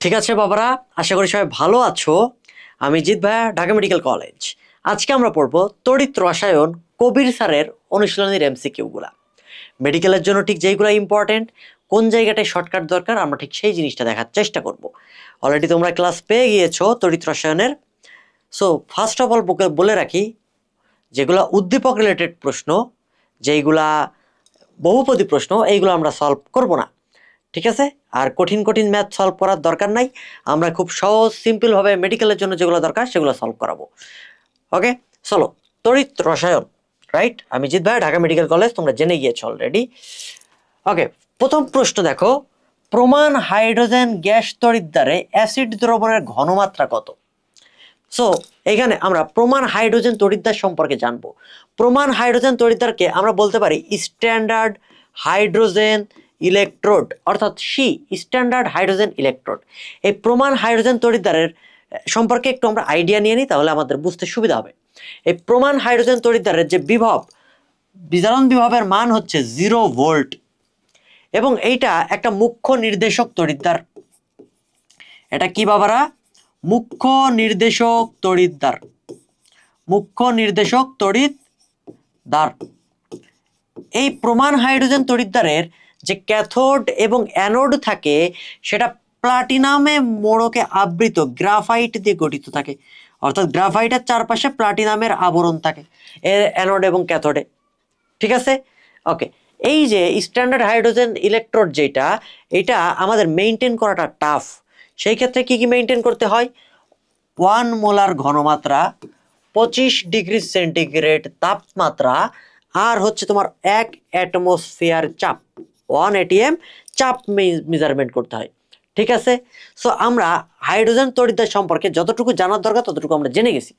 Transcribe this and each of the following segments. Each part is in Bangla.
ঠিক আছে বাবারা, আশা করি সবাই ভালো আছো। আমি জিৎ ভাইয়া, ঢাকা মেডিকেল কলেজ। আজকে আমরা পড়বো তড়িৎ রসায়ন কবির স্যারের অনুশীলনীর এমসিকিউ গুলা। মেডিকেলের জন্য ঠিক যেইগুলো ইম্পর্টেন্ট, কোন জায়গাটায় শর্টকাট দরকার, আমরা ঠিক সেই জিনিসটা দেখার চেষ্টা করব। অলরেডি তোমরা ক্লাস পেয়ে গিয়েছো তড়িৎ রসায়নের। সো ফার্স্ট অফ অল বলে রাখি, যেগুলা উদ্দীপক রিলেটেড প্রশ্ন, যেইগুলা বহুপদী প্রশ্ন, এইগুলো আমরা সলভ করব না, ঠিক আছে? আর কঠিন কঠিন ম্যাথ সলভ করার দরকার নাই, আমরা খুব সহজ সিম্পলভাবে মেডিকেলের জন্য যেগুলো দরকার সেগুলো সলভ করাবো। ওকে, চলো। তড়িৎ রসায়ন, রাইট? আমি জিৎ ভাই, ঢাকা মেডিকেল কলেজ, তোমরা জেনে গিয়েছো অলরেডি। ওকে, প্রথম প্রশ্ন দেখো, প্রমাণ হাইড্রোজেন গ্যাস তড়িৎদ্বারে অ্যাসিড দ্রবণের ঘনমাত্রা কত? সো এখানে আমরা প্রমাণ হাইড্রোজেন তড়িৎদ্বার সম্পর্কে জানবো। প্রমাণ হাইড্রোজেন তড়িৎদ্বারকে আমরা বলতে পারি স্ট্যান্ডার্ড হাইড্রোজেন ইলেকট্রোড, অর্থাৎ স্ট্যান্ডার্ড হাইড্রোজেন ইলেকট্রোড। এই প্রমাণ হাইড্রোজেন তড়িৎদ্বারের সম্পর্কে একটু আমরা আইডিয়া নিয়ে নিই, তাহলে আমাদের বুঝতে সুবিধা হবে। এই প্রমাণ হাইড্রোজেন তড়িৎদ্বারের যে বিভব, বিজারণ বিভবের মান হচ্ছে 0 ভোল্ট, এবং এইটা একটা মুখ্য নির্দেশক তড়িৎদ্বার। এটা কি বাবারা? মুখ্য নির্দেশক তড়িৎদ্বার। মুখ্য নির্দেশক তড়িৎদ্বার। এই প্রমাণ হাইড্রোজেন তড়িৎদ্বারের যে ক্যাথোড এবং অ্যানোড থাকে, সেটা প্লাটিনামে মোড়কে আবৃত গ্রাফাইট দিয়ে গঠিত থাকে, অর্থাৎ গ্রাফাইটের চারপাশে প্লাটিনামের আবরণ থাকে এর অ্যানোড এবং ক্যাথোডে, ঠিক আছে? ওকে, এই যে স্ট্যান্ডার্ড হাইড্রোজেন ইলেকট্রোড যেটা, এটা আমাদের মেনটেন করাটা টাফ। সেই ক্ষেত্রে কি কি মেনটেন করতে হয়? 1 মোলার ঘনমাত্রা, 25 ডিগ্রি সেন্টিগ্রেড তাপমাত্রা, আর হচ্ছে তোমার 1 অ্যাটমসফিয়ার চাপ, 1 ATM চাপ মেজারমেন্ট করতে হয়, ঠিক আছে? সো আমরা হাইড্রোজেন তড়িৎদ্বার সম্পর্কে যতটুকু জানার দরকার ততটুকু আমরা জেনে গেছি।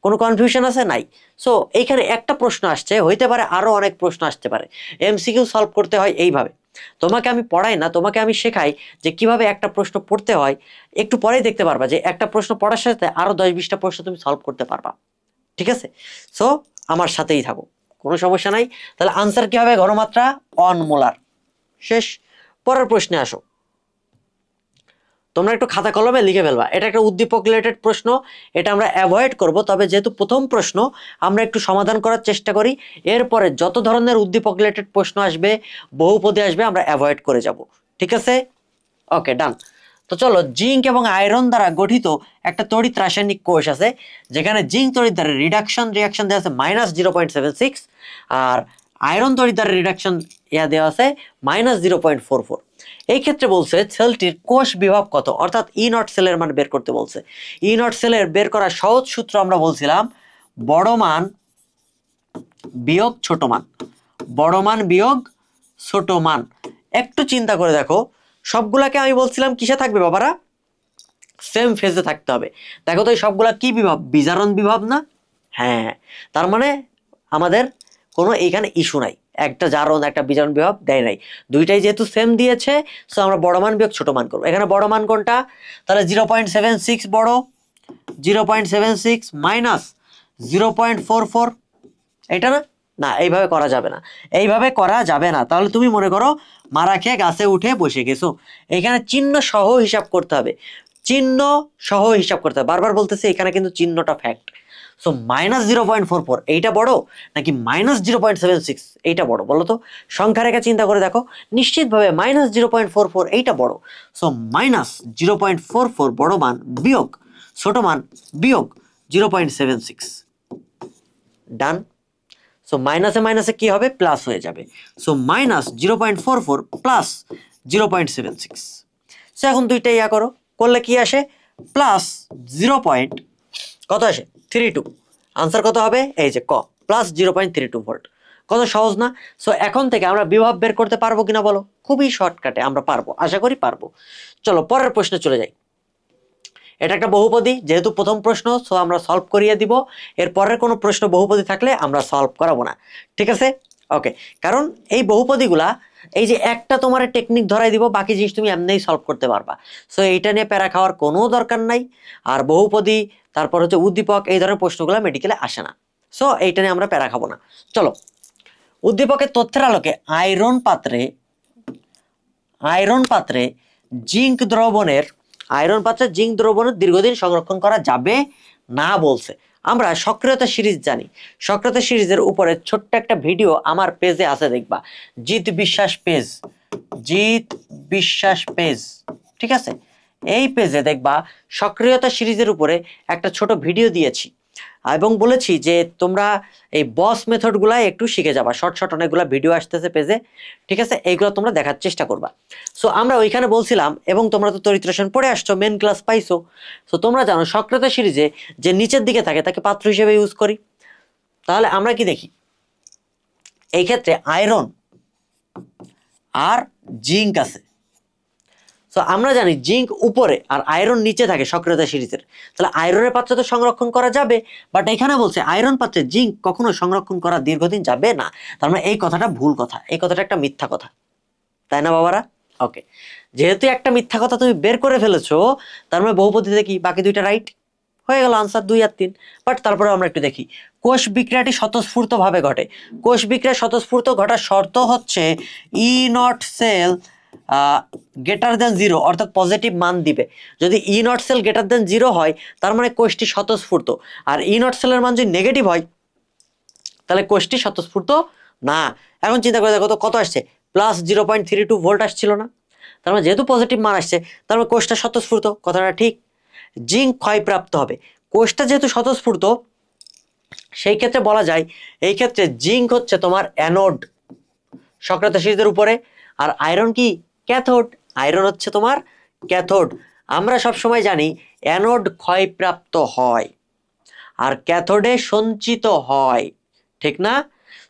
কোনো কনফিউশন আছে? নাই। সো এইখানে একটা প্রশ্ন আসছে, হইতে পারে আরো অনেক প্রশ্ন আসতে পারে। এমসিকিউ সলভ করতে হয় এইভাবে। তোমাকে আমি পড়াই না, তোমাকে আমি শেখাই যে কিভাবে একটা প্রশ্ন পড়তে হয়। একটু পরেই দেখতে পারবা যে একটা প্রশ্ন পড়ার সাথে আরো 10-20টা প্রশ্ন তুমি সলভ করতে পারবা, ঠিক আছে? সো আমার সাথেই থাকো, কোনো সমস্যা নাই। তাহলে আনসার কি হবে? ঘনমাত্রা 1 মোলার। শেষ। পরের প্রশ্নে আসো। তোমরা একটু খাতা কলমে লিখে ফেলবা, এটা একটা উদ্দীপক রিলেটেড প্রশ্ন, এটা আমরা অ্যাভয়েড করব। তবে যেহেতু প্রথম প্রশ্ন, আমরা একটু সমাধান করার চেষ্টা করি। এরপরে যত ধরনের উদ্দীপক রিলেটেড প্রশ্ন আসবে, বহুপদী আসবে, আমরা অ্যাভয়েড করে যাব, ঠিক আছে? ওকে, ডান। তো চলো, জিঙ্ক এবং আয়রন দ্বারা গঠিত একটা তড়িৎ রাসায়নিক কোষ আছে, যেখানে জিঙ্ক তড়িৎ দ্বারা রিয়াকশন দেওয়া আছে -0.76, আর আয়রন তড়িৎ দ্বারা রিডাকশন দেওয়া আছে -0.44। এই ক্ষেত্রে বলছে সেলটির কোষ বিভব কত, অর্থাৎ ই নট সেলের মান বের করতে বলছে। ই নট সেলের বের করার সহজ সূত্র আমরা বলছিলাম বড় মান বিয়োগ ছোট মান, বড় মান বিয়োগ ছোট মান। একটু চিন্তা করে দেখো, সবগুলাকে আমি বলছিলাম কিসে থাকবে বাবারা? সেম ফেজে থাকতে হবে। দেখো তো এই সবগুলা কি বিভব? বিজারণ বিভব না? হ্যাঁ, তার মানে আমাদের কোনো এইখানে ইস্যু নাই, একটা জারণ একটা বিজারণ বিভব দেয় নাই, দুইটাই যেহেতু সেম দিয়েছে, সো আমরা বড় মান বিয়োগ ছোট মান করবো। এখানে বড় মান কোনটা? তাহলে 0.76 বড়, 0.76 মাইনাস 0.44, এটা না? না, এইভাবে করা যাবে না, এইভাবে করা যাবে না। তাহলে তুমি মনে করো মারা খেয়ে গাছে উঠে বসে গেছো, এখানে চিহ্ন সহ হিসাব করতে হবে, চিহ্ন সহ হিসাব করতে হবে। বারবার বলতেছে এখানে কিন্তু চিহ্নটা ফ্যাক্ট। সো -0.44 এইটা বড় নাকি -0.76 এইটা বড়? বলো তো, সংখ্যা রেখা চিন্তা করে দেখো, নিশ্চিতভাবে -0.44 এইটা বড়। সো -0.44 বড় মান বিয়োগ ছোট মান বিয়োগ 0.76। ডান। সো মাইনাসে মাইনাসে কি হবে? প্লাস হয়ে যাবে। So -0.44 plus 0.76। সো এখন দুইটা ইয়া করো, করলে কি আসে? প্লাস 0. কত আসে? 32। আনসার কত হবে? এই যে প্লাস 0.32 ভোল্ট। কত সহজ না? সো এখন থেকে আমরা বিভব বের করতে পারবো কিনা বলো? খুবই শর্টকাটে আমরা পারবো, আশা করি পারবো। চলো পরের প্রশ্নে চলে যাই। এটা একটা বহুপদী, যেহেতু প্রথম প্রশ্ন, সো আমরা সলভ করিয়ে দিব। এর পরের কোনো প্রশ্ন বহুপদী থাকলে আমরা সলভ করাবো না, ঠিক আছে? ওকে, কারণ এই বহুপদীগুলা, এই যে একটা তোমার টেকনিক ধরাই দিব, বাকি জিনিস তুমি এমনিই সলভ করতে পারবা। সো এইটা নিয়ে প্যারা খাওয়ার কোনো দরকার নাই। আর বহুপদী, তারপর হচ্ছে উদ্দীপক, এই ধরনের প্রশ্নগুলো মেডিকেলে আসে না। সো এইটা নিয়ে আমরা প্যারা খাবো না। চলো, উদ্দীপকের তথ্যের আলোকে আয়রন পাত্রে জিঙ্ক দ্রবণের আয়রন পাত্রে জিঙ্ক দ্রবণ দীর্ঘদিন সংরক্ষণ করা যাবে না বলছে। আমরা সক্রিয়তা সিরিজ জানি, সক্রিয়তা সিরিজের উপরে ছোট্ট একটা ভিডিও আমার পেজে আছে, দেখবা জিৎ বিশ্বাস পেজ, জিৎ বিশ্বাস পেজ, ঠিক আছে, এই পেজে দেখবা সক্রিয়তা সিরিজের উপরে একটা ছোট ভিডিও দিয়েছি এবং বলেছি যে তোমরা এই বস মেথডগুলা একটু শিখে যাবা, শর্ট শর্ট অনেকগুলো ভিডিও আসতেছে পেজে, ঠিক আছে, এইগুলো তোমরা দেখার চেষ্টা করবা। সো আমরা ওইখানে বলছিলাম, এবং তোমরা তো তড়িৎ রসায়ন পড়ে আসছো, মেন ক্লাস পাইছো, সো তোমরা জানো সক্রিয়তা সিরিজে যে নিচের দিকে থাকে তাকে পাত্র হিসেবে ইউজ করি। তাহলে আমরা কি দেখি, এই ক্ষেত্রে আয়রন আর জিঙ্ক আছে। তো আমরা জানি জিঙ্ক উপরে আর আয়রন নিচে থাকে সক্রিয়তা সিরিজের, তাহলে আয়রনের পাত্রে তো সংরক্ষণ করা যাবে, বাট এখানে বলছে আয়রন পাত্রে জিঙ্ক কখনো সংরক্ষণ করা দীর্ঘদিন যাবে না। তার মানে এই কথাটা ভুল কথা, এই কথাটা একটা মিথ্যা কথা, তাই না বাবারা? ওকে, যেহেতু একটা মিথ্যা কথা তুমি বের করে ফেলেছো, তার মানে বহুপদীতে কি বাকি দুইটা রাইট হয়ে গেল, আনসার 2 আর 3। বাট তারপরে আমরা একটু দেখি, কোষ বিক্রিয়াটি স্বতঃস্ফূর্ত ভাবে ঘটে। কোষ বিক্রিয়া স্বতঃস্ফূর্ত ঘটার শর্ত হচ্ছে ই নট সেল গ্রেটার দেন 0, অর্থাৎ পজিটিভ মান দিবে। যদি ই নট সেল গ্রেটার দেন 0 হয় তার মানে কোষটি স্বতঃস্ফূর্ত, আর ই নট সেলের মান যদি নেগেটিভ হয় তাহলে কোষটি স্বতঃস্ফূর্ত না। এখন চিন্তা করে দেখো তো কত আসছে, প্লাস 0.32 ভোল্ট আসছিল না? তার মানে যেহেতু পজিটিভ মান আসছে তার মানে কোষটা স্বতঃস্ফূর্ত, কথাটা ঠিক। জিঙ্ক ক্ষয়প্রাপ্ত হবে, কোষটা যেহেতু স্বতঃস্ফূর্ত সেই ক্ষেত্রে বলা যায় এই ক্ষেত্রে জিঙ্ক হচ্ছে তোমার অ্যানোড সক্রিয়তা সিরিজের উপরে, আর আয়রন কি ক্যাথোড, আয়রন হচ্ছে তোমার ক্যাথোড। আমরা সব সময় জানি অ্যানোড ক্ষয়প্রাপ্ত হয় আর ক্যাথোডে সঞ্চিত হয়, ঠিক না?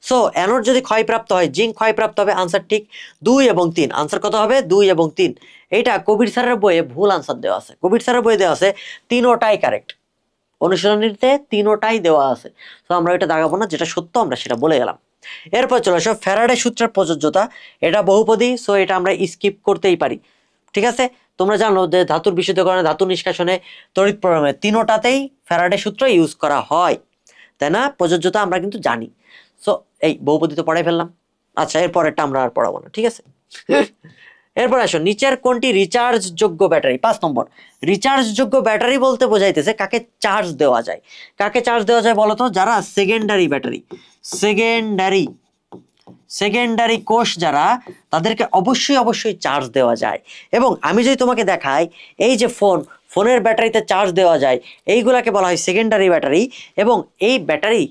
সো অ্যানোড যদি ক্ষয়প্রাপ্ত হয় জিঙ্ক ক্ষয়প্রাপ্ত হবে, আনসার ঠিক 2 এবং 3। আনসার কত হবে? 2 এবং 3। এইটা কবির স্যারের বইয়ে ভুল আনসার দেওয়া আছে, কবির স্যারের বইয়ে দেওয়া আছে তিনোটাই কারেক্ট, অনুশীলনীতে তিনোটাই দেওয়া আছে। তো আমরা এটা দাগাবো না, যেটা সত্য আমরা সেটা বলে গেলাম। এরপর চলে আসো ফ্যারাডে সূত্রের প্রযোজ্যতা, এটা বহুপদী, সো এটা আমরা স্কিপ করতেই পারি, ঠিক আছে। তোমরা জানো যে ধাতুর বিশুদ্ধকরণে, ধাতু নিষ্কাশনে, তড়িৎ প্রবাহে তিনোটাতেই ফ্যারাডে সূত্র ইউজ করা হয়, তাই না? প্রযোজ্যতা আমরা কিন্তু জানি। সো এই বহুপদী তো পড়াই ফেললাম। আচ্ছা, এরপরেরটা আমরা আর পড়াবো না, ঠিক আছে। এরপর আসো, নিচের কোনটি রিচার্জ যোগ্য ব্যাটারি? 5 নম্বর, রিচার্জ যোগ্য ব্যাটারি বলতে বোঝাইতেছে কাকে চার্জ দেওয়া যায়। কাকে চার্জ দেওয়া যায় বলতো? যারা সেকেন্ডারি ব্যাটারি, সেকেন্ডারি কোষ যারা, তাদেরকে অবশ্যই অবশ্যই চার্জ দেওয়া যায়। এবং আমি যদি তোমাকে দেখাই, এই যে ফোনের ব্যাটারিতে চার্জ দেওয়া যায়, এইগুলাকে বলা হয় সেকেন্ডারি ব্যাটারি। এবং এই ব্যাটারি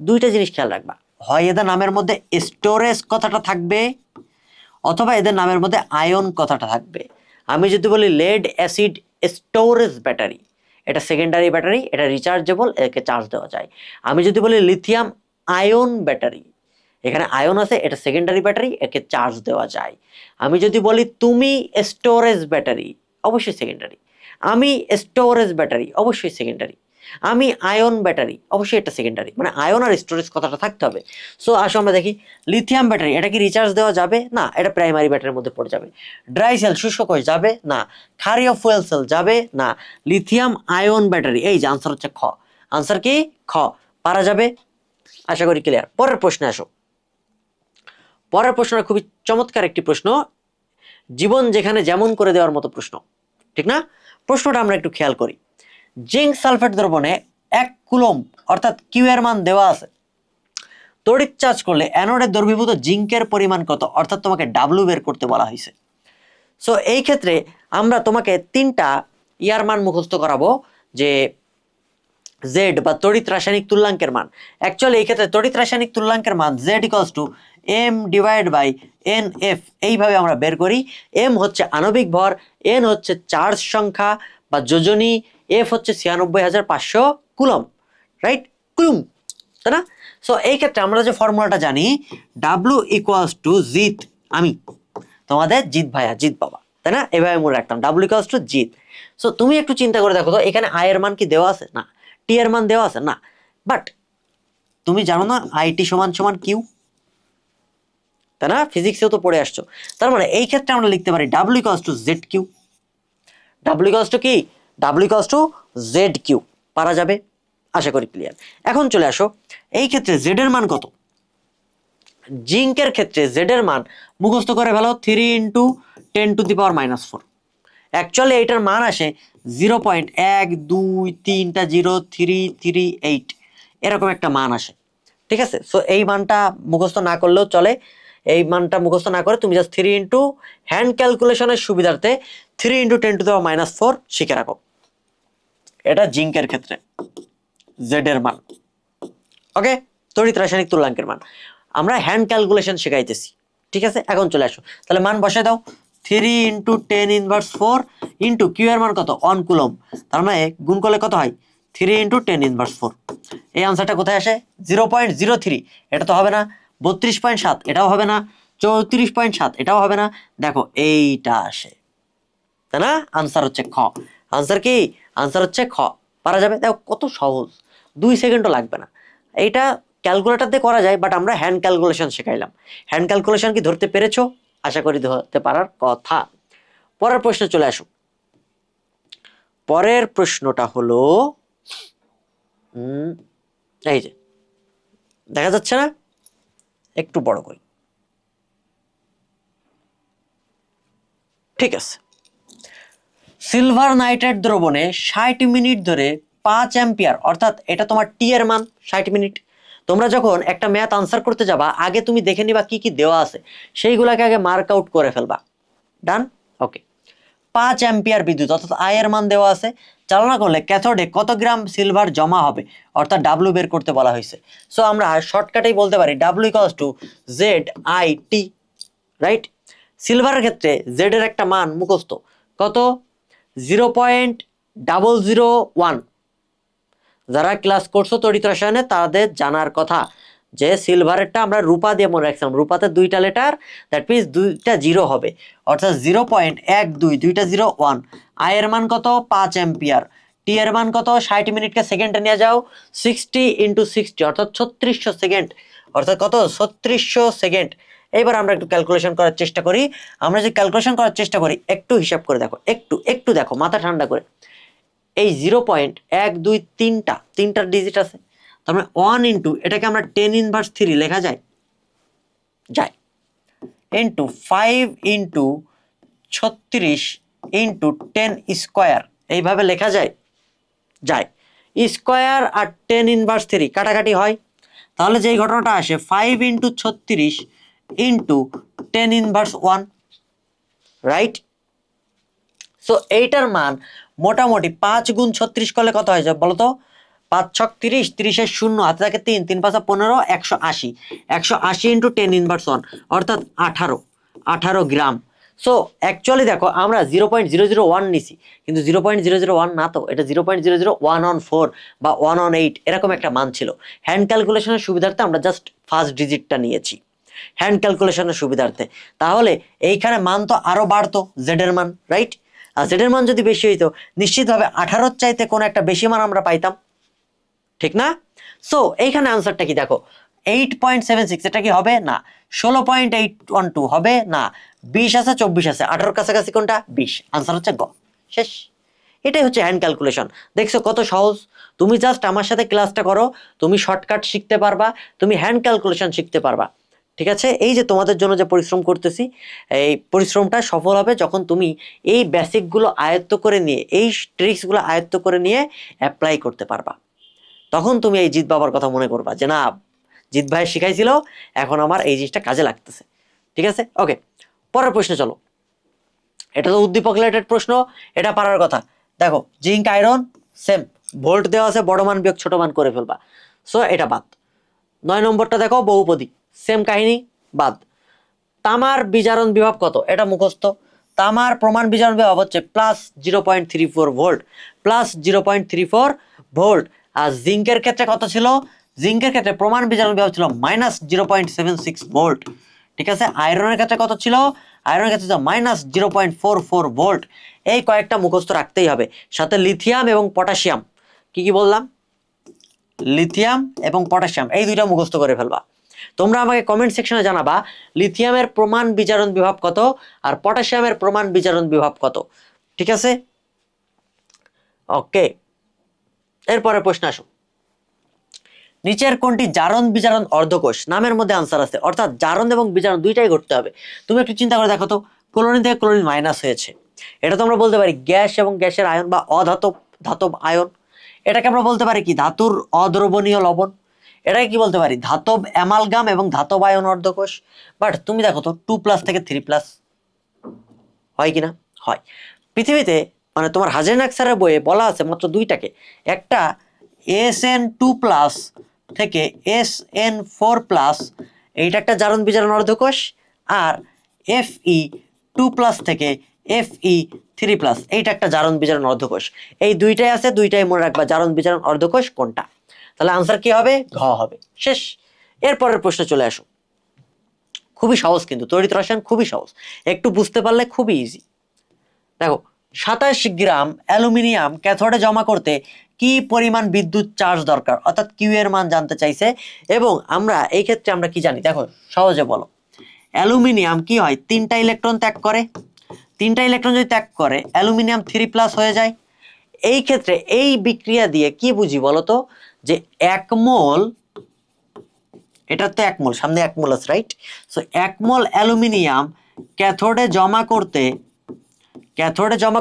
দুইটা জিনিস খেয়াল রাখবা, হয় এদের নামের মধ্যে স্টোরেজ কথাটা থাকবে অথবা এদের নামের মধ্যে আয়ন কথাটা থাকবে। আমি যদি বলি লেড অ্যাসিড স্টোরেজ ব্যাটারি, এটা সেকেন্ডারি ব্যাটারি, এটা রিচার্জেবল, একে চার্জ দেওয়া যায়। আমি যদি বলি লিথিয়াম আয়ন ব্যাটারি, এখানে আয়ন আছে, এটা সেকেন্ডারি ব্যাটারি, একে চার্জ দেওয়া যায়। আমি যদি বলি তুমি স্টোরেজ ব্যাটারি, অবশ্যই সেকেন্ডারি। আমি স্টোরেজ ব্যাটারি, অবশ্যই সেকেন্ডারি। আমি আয়ন ব্যাটারি, অবশ্যই এটা সেকেন্ডারি, মানে আয়ন আর স্টোরেজ কথাটা থাকতে হবে। সো আসো আমরা দেখি, লিথিয়াম ব্যাটারি এটা কি রিচার্জ দেওয়া যাবে? না, এটা প্রাইমারি ব্যাটারির মধ্যে পড়ে যাবে। ড্রাই সেল শুষ্ক কোষ যাবে না, ক্ষারীয় ফুয়েল সেল যাবে না। লিথিয়াম আয়ন ব্যাটারি, এই যে আনসার হচ্ছে খ, আনসার কি খ, পারা যাবে। আশা করি ক্লিয়ার। পরের প্রশ্নে আসো, পরের প্রশ্নটা খুবই চমৎকার একটি প্রশ্ন, জীবন যেখানে যেমন করে দেওয়ার মতো প্রশ্ন, ঠিক না? প্রশ্নটা আমরা একটু খেয়াল করি। জিঙ্ক সালফেট দ্রবণে 1 কুলম্ব অর্থাৎ কিউ এর মান দেওয়া আছে, তড়িৎ চার্জ করলে অ্যানোডে দ্রবীভূত জিঙ্কের পরিমাণ কত, অর্থাৎ তোমাকে ডাব্লিউ বের করতে বলা হয়েছে। সো এই ক্ষেত্রে আমরা তোমাকে 3টা ইয়ার মান মুখস্থ করাবো, যে জেড বা তড়িৎ রাসায়নিক তুল্যাঙ্কের মান। অ্যাকচুয়ালি এই ক্ষেত্রে তড়িৎ রাসায়নিক তুল্যাঙ্কের মান Z equals to M divide by N F, এইভাবে আমরা বের করি। এম হচ্ছে আণবিক ভর, এন হচ্ছে চার্জ সংখ্যা বা যোজনী, এফ হচ্ছে 96,500 কুলম, রাইট? কুলুম, তাই না? সো এই ক্ষেত্রে আমরা যে ফর্মুলাটা জানি, ডাব্লিউ ইকুয়ালস টু জিত, আমি তোমাদের জিত ভাইয়া, জিত বাবা, তাই না? এভাবে মনে রাখতাম, ডাব্লিউ ইকুয়ালস টু জিত। সো তুমি একটু চিন্তা করে দেখো তো, এখানে আই এর মান কি দেওয়া আছে? না। টি এর মান দেওয়া আছে? না। বাট তুমি জানো না আইটি সমান সমান কিউ, তাই না? ফিজিক্সেও তো পড়ে আসছো। তার মানে এই ক্ষেত্রে আমরা লিখতে পারি W equals to Z Q. W equals to কি? W equals to Z Q. পারা যাবে? আশা করি ক্লিয়ার। এখন চলে আসো, এই ক্ষেত্রে জেড এর মান কত? জিঙ্কের ক্ষেত্রে জেড এর মান মুখস্থ করে ফেলো, 3 × 10⁻⁻⁴। অ্যাকচুয়ালি এইটার মান আসে 0.12338 এরকম একটা মান আসে। ঠিক আছে, সো এই মানটা মুখস্থ না করলেও চলে। এই মানটা মুখস্থ না করে তুমি জাস্ট 3 ইন্টু হ্যান্ড ক্যালকুলেশনের সুবিধার্থে 3 ইন্টু 10⁻⁴ শিখে রাখো। এটা জিঙ্কের ক্ষেত্রে জেড এর মান। ওকে, তড়িৎ রাসায়নিক তুল্যাঙ্কের মান আমরা হ্যান্ড ক্যালকুলেশন শেখাইতেছি। ঠিক আছে, এখন চলে আসো, তাহলে মান বসাই দাও। 3 ইন্টু 10⁻⁴ ইন্টু কিউ এর মান কত 1 কুলম, তার মানে গুণ করলে কত হয় 3 ইন্টু 10⁻⁴। এই আনসারটা কোথায় আসে 0.03, এটা তো হবে না। 32.7 এটাও হবে না। 34.7 এটাও হবে না। দেখো এইটা আসে, তাই না? আনসার হচ্ছে খ। আনসার কি? আনসার হচ্ছে খ। পারা যাবে? দেখো কত সহজ, 2 সেকেন্ডও লাগবে না। এইটা ক্যালকুলেটর দিয়ে করা যায়, বাট আমরা হ্যান্ড ক্যালকুলেশন শেখাইলাম। হ্যান্ড ক্যালকুলেশন কি ধরতে পেরেছো? আশা করি ধরতে পারার কথা। পরের প্রশ্নে চলে আসো। পরের প্রশ্নটা হলো এই যে দেখা যাচ্ছে না, একটু বড় করি। ঠিক আছে, সিলভার নাইট্রেট দ্রবণে 60 মিনিট ধরে 5 অ্যাম্পিয়ার, অর্থাৎ এটা তোমার টি এর মান 60 মিনিট। তোমরা যখন একটা ম্যাথ আনসার করতে যাবা, আগে তুমি দেখে নিবা কি কি দেওয়া আছে, সেইগুলাকে আগে মার্ক আউট করে ফেলবা। ডান? ওকে। 5 অ্যাম্পিয়ার বিদ্যুৎ অর্থাৎ আই এর মান দেওয়া আছে, চালনা করলে ক্যাথোডে কত গ্রাম সিলভার জমা হবে, অর্থাৎ ডাব্লিউ বের করতে বলা হয়েছে। সো আমরা শর্টকাটেই বলতে পারি W equals to Z I T, right? সিলভারের ক্ষেত্রে জেড এর একটা মান মুখস্থ, কত? 0.001। যারা ক্লাস করছো তড়িৎ রসায়নে তাদের জানার কথা যে সিলভারেরটা আমরা রূপা দিয়ে মনে রাখছিলাম, রূপাতে 2টা লেটার, দ্যাট মিনস 2টা জিরো হবে, অর্থাৎ 0.12, 2টা 0 1। আই এর মান কত 5 অ্যাম্পিয়ার, টি এর মান কত 60 মিনিটকে সেকেন্ডে নিয়ে যাও, 60 ইন্টু 60 অর্থাৎ 3600 সেকেন্ড, অর্থাৎ কত 3600 সেকেন্ড। এবার আমরা একটু ক্যালকুলেশন করার চেষ্টা করি। আমরা যে ক্যালকুলেশন করার চেষ্টা করি একটু হিসাব করে দেখো, একটু দেখো মাথা ঠান্ডা করে। এই 0.123টার ডিজিট আছে, তার মানে 1 ইন্টু এটাকে আমরা 10⁻³ লেখা যায়, ইন্টু 5 ইন্টু 36 ইন্টু 10 স্কোয়ার, এইভাবে লেখা যায়। স্কোয়ার আর 10⁻³ কাটাকাটি হয়, তাহলে যেই ঘটনাটা আসে 5 ইন্টু 36 ইন্টু 10⁻1, রাইট? সো এইটার মান মোটামুটি 5 গুণ 36 করলে কত হয়ে যায় বলো তো? 5 ছক 30, 30-এর 0 হাতে থাকে 3, 3 5 15, 180, 180 ইন্টু 10⁻1 অর্থাৎ 18 গ্রাম। সো অ্যাকচুয়ালি দেখো আমরা 0.001 নিছি, কিন্তু 0.001 না তো, এটা 0.00114 বা 118 এরকম একটা মান ছিল। হ্যান্ড ক্যালকুলেশনের সুবিধার্থে আমরা জাস্ট ফার্স্ট ডিজিটটা নিয়েছি হ্যান্ড ক্যালকুলেশনের সুবিধার্থে। তাহলে এইখানে মান তো আরো বাড়তো জেড এর মান, রাইট? আর জেড এর মান যদি বেশি হইতো নিশ্চিতভাবে 18 চাইতে কোনো একটা বেশি মান আমরা পাইতাম, ঠিক না? সো এইখানে আনসারটা কি দেখো, 8.76, এটা কি হবে না? 16.812 হবে না? 20 আছে, 24 আছে, 18 কাছাকাছি কোনটা? 20। আনসার হচ্ছে গ। শেষ। এটাই হচ্ছে হ্যান্ড ক্যালকুলেশন। দেখছো কত সহজ? তুমি জাস্ট আমার সাথে ক্লাসটা করো, তুমি শর্টকাট শিখতে পারবা, তুমি হ্যান্ড ক্যালকুলেশন শিখতে পারবা। ঠিক আছে, এই যে তোমাদের জন্য যে পরিশ্রম করতেছি, এই পরিশ্রমটা সফল হবে যখন তুমি এই বেসিকগুলো আয়ত্ত করে নিয়ে, এই ট্রিক্সগুলো আয়ত্ত করে নিয়ে অ্যাপ্লাই করতে পারবা। তখন তুমি এই জিৎ বাবার কথা মনে করবা যে না, জিৎ ভাই শিখাইছিল, এখন আমার এই জিনিসটা কাজে লাগতেছে। ঠিক আছে, ওকে। পরের প্রশ্নে চলো। এটা তো উদ্দীপক রিলেটেড প্রশ্ন, এটা পারার কথা। দেখো জিঙ্ক আয়রন সেম, ভোল্ট দেওয়া আছে, বড় মান বিয়োগ ছোট মান করে ফেলবা। সো এটা বাদ। 9 নম্বরটা দেখো বহুপদী, সেম কাহিনী, বাদ। তামার বিজারণ বিভব কত? এটা মুখস্থ। তামার প্রমাণ বিজারণ বিভব হচ্ছে +0.34 ভোল্ট, +0.34 ভোল্ট। আর জিঙ্কের ক্ষেত্রে কত ছিল? জিঙ্কের ক্ষেত্রে প্রমাণ বিজারণ বিভব ছিল -0.76 ভোল্ট। ঠিক আছে, আয়রনের ক্ষেত্রে কত ছিল? আয়রনের ক্ষেত্রে ছিল -0.44 ভোল্ট। এই কয়েকটা মুখস্থ রাখতেই হবে, সাথে লিথিয়াম এবং পটাশিয়াম। কি কি বললাম? লিথিয়াম এবং পটাশিয়াম, এই দুইটা মুখস্থ করে ফেলবা। তোমরা আমাকে কমেন্ট সেকশনে জানাবা লিথিয়ামের প্রমাণ বিজারণ বিভব কত আর পটাশিয়ামের প্রমাণ বিজারণ বিভব কত। ঠিক আছে, ওকে। এরপরে প্রশ্ন আসো, নিচের কোনটি জারণ বিজারণ অর্ধকোষ? নামের মধ্যে আনসার আছে, অর্থাৎ জারণ এবং বিজারণ দুইটাই ঘটতে হবে। তুমি একটু চিন্তা করে দেখো তো, ক্লোরিন থেকে ক্লোরিন মাইনাস হয়েছে, এটা তো আমরা বলতে পারি গ্যাস এবং গ্যাসের আয়ন বা অধাতব ধাতব আয়ন। এটাকে আমরা বলতে পারি কি ধাতুর অদ্রবণীয় লবণ। এটাকে কি বলতে পারি ধাতব অ্যামালগাম এবং ধাতব আয়ন অর্ধকোষ। বাট তুমি দেখো তো 2+ থেকে 3+, হয় কিনা? হয়। পৃথিবীতে মানে তোমার হাজেনাক স্যারের বইয়ে বলা আছে মাত্র দুইটাকে, একটা SN2+ থেকে SN4+, এইটা একটা জারণ বিজারণ অর্ধকোষ, আর Fe2+ থেকে Fe3+, এইটা একটা জারণ বিজারণ অর্ধকোষ। এই দুইটাই আছে, দুইটাই মনে রাখবা জারণ বিজারণ অর্ধকোষ কোনটা। তাহলে আনসার কি হবে? ঘ হবে। শেষ। এরপরের প্রশ্নে চলে আসো। খুবই সহজ, কিন্তু তড়িৎ রসায়ন খুবই সহজ, একটু বুঝতে পারলে খুবই ইজি। দেখো 27 গ্রাম অ্যালুমিনিয়াম ক্যাথোডে জমা করতে কি পরিমাণ বিদ্যুৎ চার্জ দরকার, অর্থাৎ কিউ এর মান জানতে চাইছে। এবং আমরা এই ক্ষেত্রে আমরা কি জানি, দেখো সহজে বলো। অ্যালুমিনিয়াম কি হয়? 3টা ইলেকট্রন ত্যাগ করে। 3টা ইলেকট্রন যদি ত্যাগ করে অ্যালুমিনিয়াম 3+ হয়ে যায়। এই ক্ষেত্রে এই বিক্রিয়া দিয়ে কি বুঝি বলতো, যে 1 মোল, এটা তো 1 মোল, সামনে 1 মোল আছে, রাইট? সো 1 মোল অ্যালুমিনিয়াম ক্যাথোডে জমা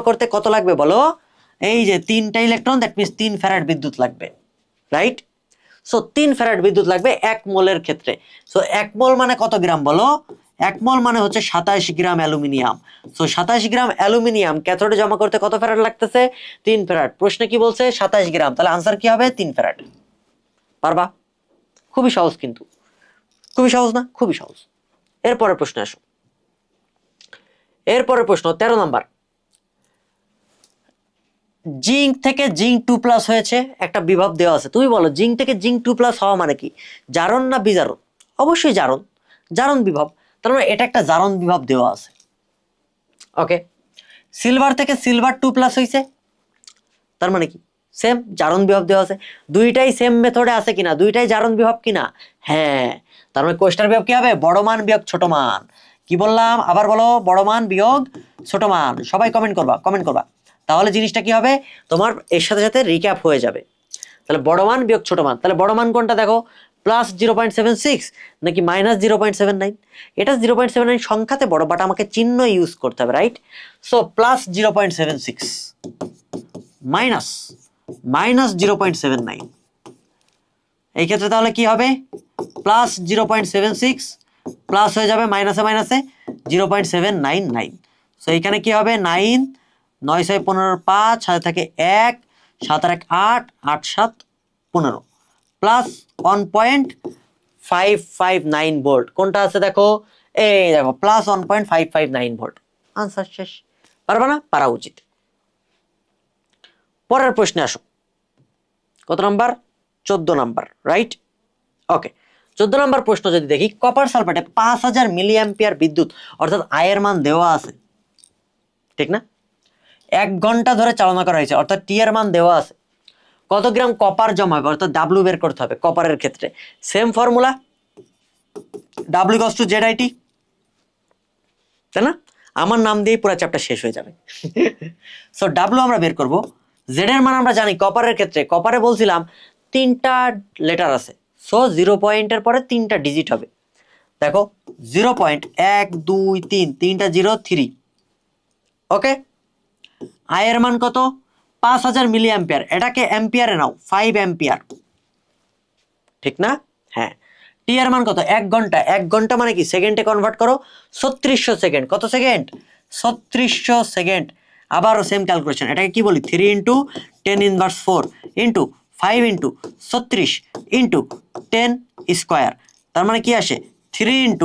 করতে কত লাগবে বলো? এই যে 3টা ইলেকট্রন, দ্যাট মিন্স 3 ফ্যারাড বিদ্যুৎ লাগবে, রাইট? সো 3 ফ্যারাড বিদ্যুৎ লাগবে 1 মোলের ক্ষেত্রে। সো 1 মোল মানে কত গ্রাম বলো? 1 মোল মানে হচ্ছে 27 গ্রাম অ্যালুমিনিয়াম। সো 27 গ্রাম অ্যালুমিনিয়াম ক্যাথোডে জমা করতে কত ফ্যারাড লাগতেছে? 3 ফ্যারাড। প্রশ্নে কি বলছে? 27 গ্রাম। তাহলে আনসার কি হবে? 3 ফ্যারাড। পারবা? খুবই সহজ, কিন্তু খুবই সহজ না? খুবই সহজ। এরপরের প্রশ্নে আসো। এরপরের প্রশ্ন 13 নাম্বার। জিঙ্ক থেকে জিঙ্ক 2+ হয়েছে, একটা বিভব দেওয়া আছে। তুমি বলো জিঙ্ক থেকে জিঙ্ক 2+ হওয়া মানে কি? জারণ না বিজারণ? অবশ্যই জারণ, জারণ বিভব। তার মানে এটা একটা জারণ বিভব দেওয়া আছে। ওকে। সিলভার থেকে সিলভার 2+ হয়েছে, তার মানে কি? সেম জারণ বিভব দেওয়া আছে। দুইটাই সেম মেথডে আছে কিনা? দুইটাই জারণ বিভব কিনা? হ্যাঁ। তার মানে কোষ্টার বিভব কি হবে? বড় মান বিয়োগ ছোট মান। কি বললাম? আবার বলো, বড় মান বিয়োগ ছোট মান। সবাই কমেন্ট করবা। তাহলে জিনিসটা কি হবে? তোমার এর সাথে সাথে রিক্যাপ হয়ে যাবে। তাহলে বড় মান বিয়োগ ছোট মান। তাহলে বড় মান কোনটা দেখো? +0.76 নাকি -0.79? এটা 0.79 সংখ্যাতে বড়, বাট আমাকে চিহ্ন ইউজ করতে হবে, রাইট? সো +0.76 -0.79। এই ক্ষেত্রে তাহলে কি হবে? +0.76 প্লাস হয়ে যাবে মাইনাসে মাইনাসে 0.799। সো এইখানে কি হবে? 9, 9 6 15 5, সাথে থাকে 1, 7 আর 1 8, 8 7 15 প্লাস 1.559 ভোল্ট। কোনটা আছে দেখো? এই দেখো প্লাস 1.559 ভোল্ট। আনসার শেষ। পারবা না? পারা উচিত। পরের প্রশ্নে আসো। কত number? 14 number, right? Okay. 14 number প্রশ্ন যদি দেখি, কপার সালফেটে 5000 মিলি অ্যাম্পিয়ার বিদ্যুৎ অর্থাৎ আয়ের মান দেওয়া আছে, ঠিক না? 1 ঘন্টা ধরে চালনা করা হয়েছে, অর্থাৎ টি এর মান দেওয়া আছে। কত গ্রাম কপার জমা হবে, অর্থাৎ ডাব্লিউ বের করতে হবে কপারের ক্ষেত্রে। Same formula, W equals two ZIT, তাই না? আমার নাম দিয়ে পুরো চ্যাপ্টার শেষ হয়ে যাবে। সো ডাব্লিউ আমরা বের করব। জেড এর মান আমরা জানি কপারের ক্ষেত্রে, কপারে বলছিলাম 3টা লেটার আছে। সো 0 পয়েন্টের পরে 3টা ডিজিট হবে। দেখো 0.1 2 3, 3টা 0 3। ওকে। আয়ের মান কত? 5000 মিলি অ্যাম্পিয়ার। এটাকে অ্যাম্পিয়ারে নাও, 5 অ্যাম্পিয়ার, ঠিক না? হ্যাঁ। টি এর মান কত? 1 ঘন্টা। 1 ঘন্টা মানে কি? সেকেন্ডে কনভার্ট করো, 3600 সেকেন্ড। কত সেকেন্ড? 3600 সেকেন্ড। আবারও সেম ক্যালকুলেশন। এটাকে কি বলি? 3 × 10⁻⁴ ইন্টু 5 × 36 ইন্টু 10 স্কোয়ার। তার মানে কি আসে? 3 ×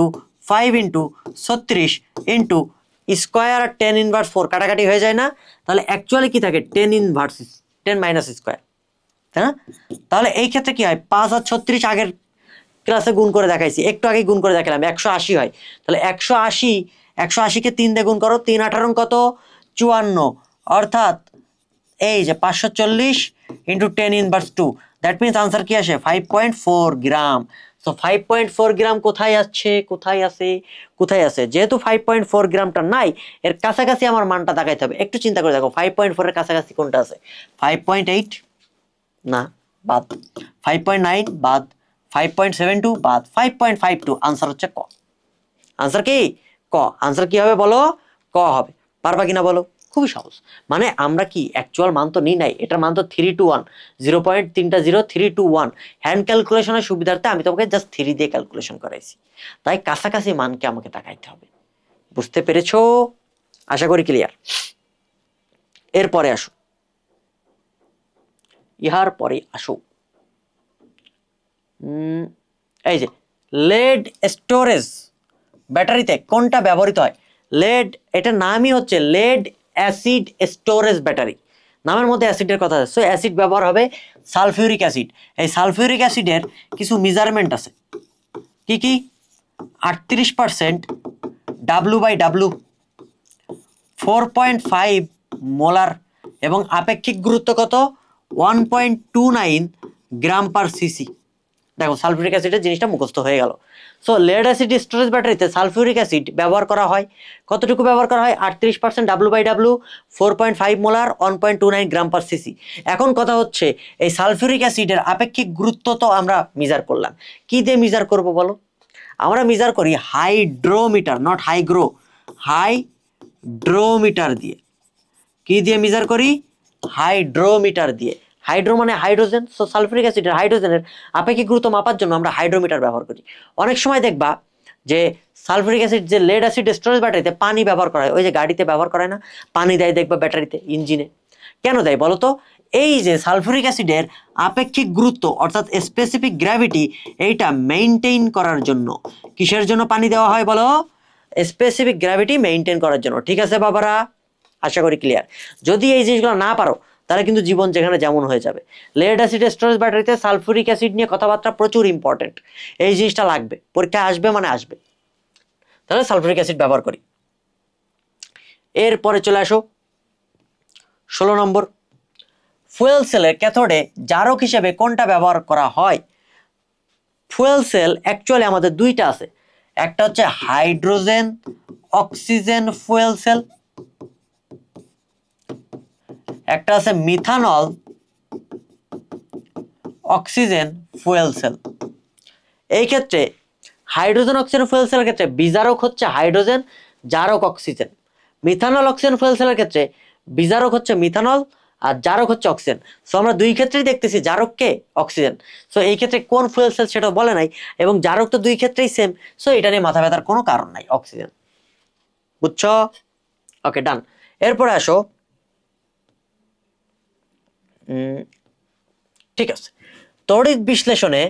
5 × 36 ইন্টু স্কোয়ার আর 10⁻⁴ কাটাকাটি হয়ে যায় না? তাহলে অ্যাকচুয়ালি কি থাকে? 10 স্কোয়ার, তাই না? তাহলে এই ক্ষেত্রে কি হয়? 5 আর 36 আগের ক্লাসে গুণ করে দেখাইছি, একটু আগে গুণ করে দেখালাম, 180 হয়। তাহলে 180কে 3 দিয়ে গুণ করো, 3 18 কত? 54। অর্থাৎ এই যে 540 ইন্টু 10⁻², দ্যাট মিনস আনসার কি আসে? 5.4 গ্রাম। তো 5.4 গ্রাম কোথায় আছে? যেহেতু 5.4 গ্রামটা নাই, এর কাছাকাছি আমার মানটা দেখাইতে হবে। একটু চিন্তা করে দেখো, 5.4 এর কাছাকাছি কোনটা আছে? 5.8 না, বাদ। 5.9 বাদ। 5.72 বাদ। 5.52। আনসার হচ্ছে ক। আনসার কি? ক। আনসার কি হবে বলো? ক হবে। পারবা কিনা বলো? খুবই সহজ। মানে আমরা কি অ্যাকচুয়াল মান তো নিই নাই, এটার মান তো 3:1, 0.301। হ্যান্ড ক্যালকুলেশনের সুবিধার্থে আমি তোমাকে জাস্ট 3 দিয়ে ক্যালকুলেশন করাইছি, তাই কাছাকাছি মানকে আমাকে তাকাইতে হবে। বুঝতে পেরেছো? আশা করি ক্লিয়ার। এরপরে আসো, ইহার পরে আসো এই যে লেড স্টোরেজ ব্যাটারিতে কোনটা ব্যবহৃত হয়? লেড, এটার নামই হচ্ছে লেড অ্যাসিড স্টোরেজ ব্যাটারি। নামের মধ্যে অ্যাসিডের কথা আছে, সো অ্যাসিড ব্যবহার হবে সালফিউরিক অ্যাসিড। এই সালফিউরিক অ্যাসিডের কিছু মেজারমেন্ট আছে, কি কি? 38% W/W, 4.5 মোলার, এবং আপেক্ষিক গুরুত্ব কত? 1.29 গ্রাম পার সিসি। দেখো সালফিউরিক অ্যাসিডের জিনিসটা মুখস্থ হয়ে গেল। সো লেড অ্যাসিড স্টোরেজ ব্যাটারিতে সালফিউরিক অ্যাসিড ব্যবহার করা হয়। কতটুকু ব্যবহার করা হয়? 38% W/W, 4.5 মোলার, 1.29 গ্রাম পার সিসি। এখন কথা হচ্ছে এই সালফিউরিক অ্যাসিডের আপেক্ষিক গুরুত্ব তো আমরা মেজার করলাম, কি দিয়ে মেজার করব বলো? আমরা মেজার করি হাইড্রোমিটার, নট হাইগ্রো, হাইড্রোমিটার দিয়ে। কি দিয়ে মেজার করি? হাইড্রোমিটার দিয়ে। হাইড্রো মানে হাইড্রোজেন, সো সালফিউরিক অ্যাসিডের হাইড্রোজেনের আপেক্ষিক গুরুত্ব মাপার জন্য আমরা হাইড্রোমিটার ব্যবহার করি। অনেক সময় দেখবা যে সালফিউরিক অ্যাসিড যে লেড অ্যাসিড স্টোরেজ ব্যাটারিতে পানি ব্যবহার করা হয়, ওই যে গাড়িতে ব্যবহার করে না, পানি দেয় দেখবা ব্যাটারিতে, ইঞ্জিনে। কেন দেয় বলো তো? এই যে সালফিউরিক অ্যাসিডের আপেক্ষিক গুরুত্ব অর্থাৎ স্পেসিফিক গ্র্যাভিটি, এইটা মেইনটেইন করার জন্য। কিসের জন্য পানি দেওয়া হয় বলো? স্পেসিফিক গ্র্যাভিটি মেইনটেইন করার জন্য। ঠিক আছে বাবারা? আশা করি ক্লিয়ার। যদি এই জিনিসগুলো না পারো তাহলে কিন্তু জীবন যেখানে যেমন হয়ে যাবে। লেড অ্যাসিড স্টোরেজ ব্যাটারিতে সালফিউরিক অ্যাসিড নিয়ে কথাবার্তা প্রচুর ইম্পর্টেন্ট, এই জিনিসটা লাগবে, পরীক্ষায় আসবে মানে আসবে। তাহলে সালফিউরিক অ্যাসিড ব্যবহার করি। এরপরে চলে আসো 16 নম্বর, ফুয়েল সেলের ক্যাথোডে জারক হিসেবে কোনটা ব্যবহার করা হয়? ফুয়েল সেল অ্যাকচুয়ালি আমাদের দুইটা আছে, একটা হচ্ছে হাইড্রোজেন অক্সিজেন ফুয়েল সেল, একটা আছে মিথানল অক্সিজেন ফুয়েল সেল। এই ক্ষেত্রে হাইড্রোজেন অক্সিজেন ফুয়েল সেলের ক্ষেত্রে বিজারক হচ্ছে হাইড্রোজেন, জারক অক্সিজেন। মিথানল অক্সিজেন ফুয়েল সেলের ক্ষেত্রে বিজারক হচ্ছে মিথানল আর জারক হচ্ছে অক্সিজেন। সো আমরা দুই ক্ষেত্রেই দেখতেছি জারককে অক্সিজেন। সো এই ক্ষেত্রে কোন ফুয়েল সেল সেটা বলে নাই, এবং জারক তো দুই ক্ষেত্রেই সেম, সো এটা নিয়ে মাথা ব্যথার কোনো কারণ নাই, অক্সিজেন। বুঝছো? ওকে, ডান। এরপরে আসো, ঠিক আছে, তড়িৎ বিশ্লেষণে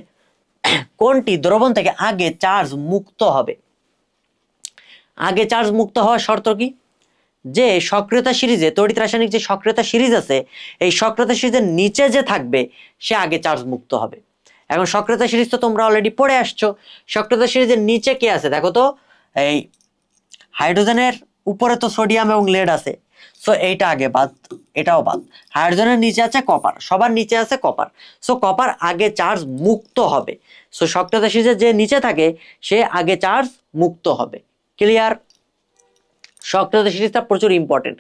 কোনটি দ্রবণ থেকে আগে চার্জ মুক্ত হবে? আগে চার্জ মুক্ত হওয়ার শর্ত কি? যে সক্রিয়তা সিরিজে, তড়িৎ রাসায়নিক যে সক্রিয়তা সিরিজ আছে, এই সক্রিয়তা সিরিজের নিচে যে থাকবে সে আগে চার্জ মুক্ত হবে। এখন সক্রিয়তা সিরিজ তো তোমরা অলরেডি পড়ে আসছো। সক্রিয়তা সিরিজের নিচে কে আছে দেখো তো, এই হাইড্রোজেনের উপরে তো সোডিয়াম এবং লেড আছে, সো এইটা আগে বাদ, এটাও বাদ। হাইড্রোজেনের নিচে আছে কপার, সবার নিচে আছে কপার, সো কপার আগে চার্জ মুক্ত হবে। সো সক্রিয়তা সিরিজের যে নিচে থাকে সে আগে চার্জ মুক্ত হবে। ক্লিয়ার? সক্রিয়তা সিরিজটা প্রচুর ইম্পর্টেন্ট।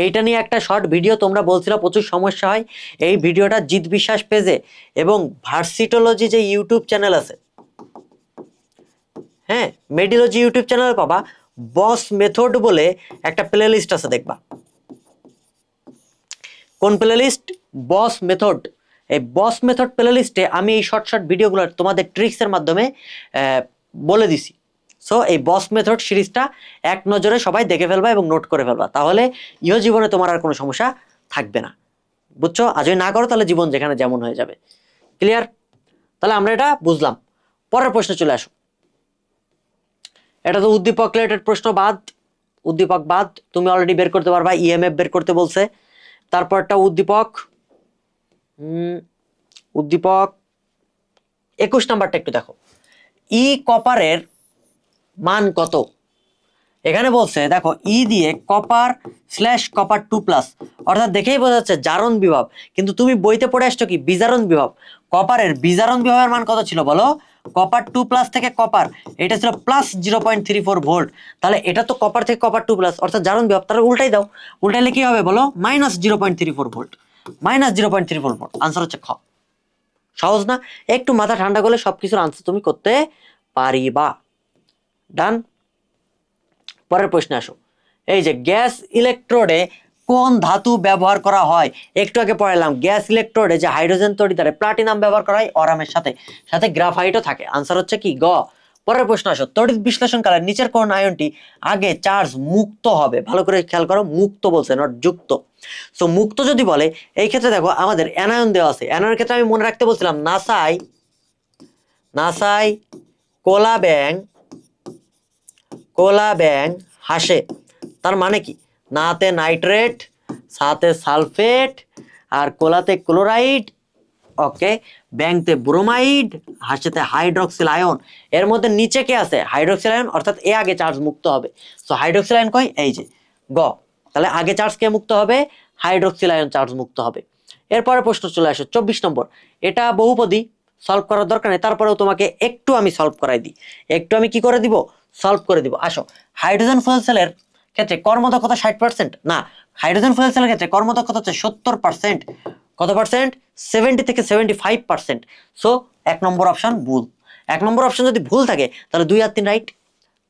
এইটা নিয়ে একটা শর্ট ভিডিও তোমরা বলছিল প্রচুর সমস্যা হয়, এই ভিডিওটা জিৎ বিশ্বাস পেজে এবং ভার্সিটোলজি যে ইউটিউব চ্যানেল আছে, হ্যাঁ মেডিলজি ইউটিউব চ্যানেলে পাবা, বস মেথড বলে একটা প্লে লিস্ট আছে, দেখবা। কোন প্লে লিস্ট? বস মেথড। এই বস মেথড প্লে লিস্টে আমি এই শর্ট শর্ট ভিডিওগুলো তোমাদের ট্রিক্সের মাধ্যমে বলে দিছি। সো এই বস মেথড সিরিজটা এক নজরে সবাই দেখে ফেলবা এবং নোট করে ফেলবা, তাহলে ইহ জীবনে তোমার আর কোনো সমস্যা থাকবে না। বুঝছো? আর যদি না করো তাহলে জীবন যেখানে যেমন হয়ে যাবে। ক্লিয়ার? তাহলে আমরা এটা বুঝলাম। পরের প্রশ্নে চলে আসো। এটা তো উদ্দীপক রিলেটেড প্রশ্ন, বাদ, উদ্দীপক বাদ। তুমি অলরেডি বের করতে পারবা, ইএমএফ বের করতে বলছে। তারপরটা উদ্দীপক, উদ্দীপক 21 নাম্বারটা একটু দেখো, ই কপারের মান কত? এখানে বলছে দেখো, ই দিয়ে কপার স্ল্যাশ কপার 2+, অর্থাৎ দেখেই বোঝা যাচ্ছে জারণ বিভব, কিন্তু তুমি বইতে পড়ে আসছো কি বিজারণ বিভব। কপারের বিজারণ বিভবের মান কত ছিল বলো? কপার 2+ থেকে কপার এটা ছিল +0.34 ভোল্ট, তাহলে এটা তো কপার থেকে কপার 2+, অর্থাৎ জারণ বিভব, তাহলে উল্টাই দাও, উল্টাইলে কি হবে বলো? -0.34 ভোল্ট, -0.34 ভোল্ট। আনসার হচ্ছে খ। সহজ না? একটু মাথা ঠান্ডা করলে সবকিছুর আনসার তুমি করতে পারিবা। ডান। পরের প্রশ্নে আসো। এই যে গ্যাস ইলেকট্রোডে কোন ধাতু ব্যবহার করা হয়? একটু আগে পড়ালাম গ্যাস ইলেকট্রোডে যে হাইড্রোজেন তড়িৎদ্বারে প্লাটিনাম ব্যবহার করা হয় অরামের সাথে, সাথে গ্রাফাইটও থাকে। আনসার হচ্ছে কি গ। পরের প্রশ্ন আসো, তড়িৎ বিশ্লেষণকালে নিচের কোন আয়নটি আগে চার্জ মুক্ত হবে? ভালো করে খেয়াল করো, মুক্ত বলছে, নট যুক্ত। সো মুক্ত যদি বলে, এই ক্ষেত্রে দেখো আমাদের অ্যানায়ন দেওয়া আছে। অ্যানায়নের ক্ষেত্রে আমি মনে রাখতে বলছিলাম নাসাই কোলাব্যাং হাসে। তার মানে কি? নাতে নাইট্রেট, সাথে সালফেট, আর কোলাতে ক্লোরাইড, ওকে, ব্যাংতে ব্রোমাইড, হাসেতে হাইড্রক্সিল আয়ন। এর মধ্যে নিচে কে আছে? হাইড্রক্সিল আয়ন, অর্থাৎ এ আগে চার্জ মুক্ত হবে। সো হাইড্রক্সিল আয়ন কই? এই যে গ। তাহলে আগে চার্জ কে মুক্ত হবে? হাইড্রক্সিল আয়ন চার্জ মুক্ত হবে। এরপরে প্রশ্ন চলে আসো 24 নম্বর। এটা বহুপদী, সলভ করার দরকার নেই, তারপরেও তোমাকে একটু আমি সলভ করাই দিই। একটু আমি কি করে দিব? সলভ করে দিব। আসো, হাইড্রোজেন ফুয়েল সেলের ক্ষেত্রে কর্মদক্ষতা 60%? না, হাইড্রোজেন ফুয়েল সেলের ক্ষেত্রে কর্মদক্ষতা হচ্ছে 70%। কত পার্সেন্ট? 70 থেকে 75%। সো 1 নম্বর অপশন ভুল। 1 নম্বর অপশন যদি ভুল থাকে তাহলে 2 আর 3 রাইট।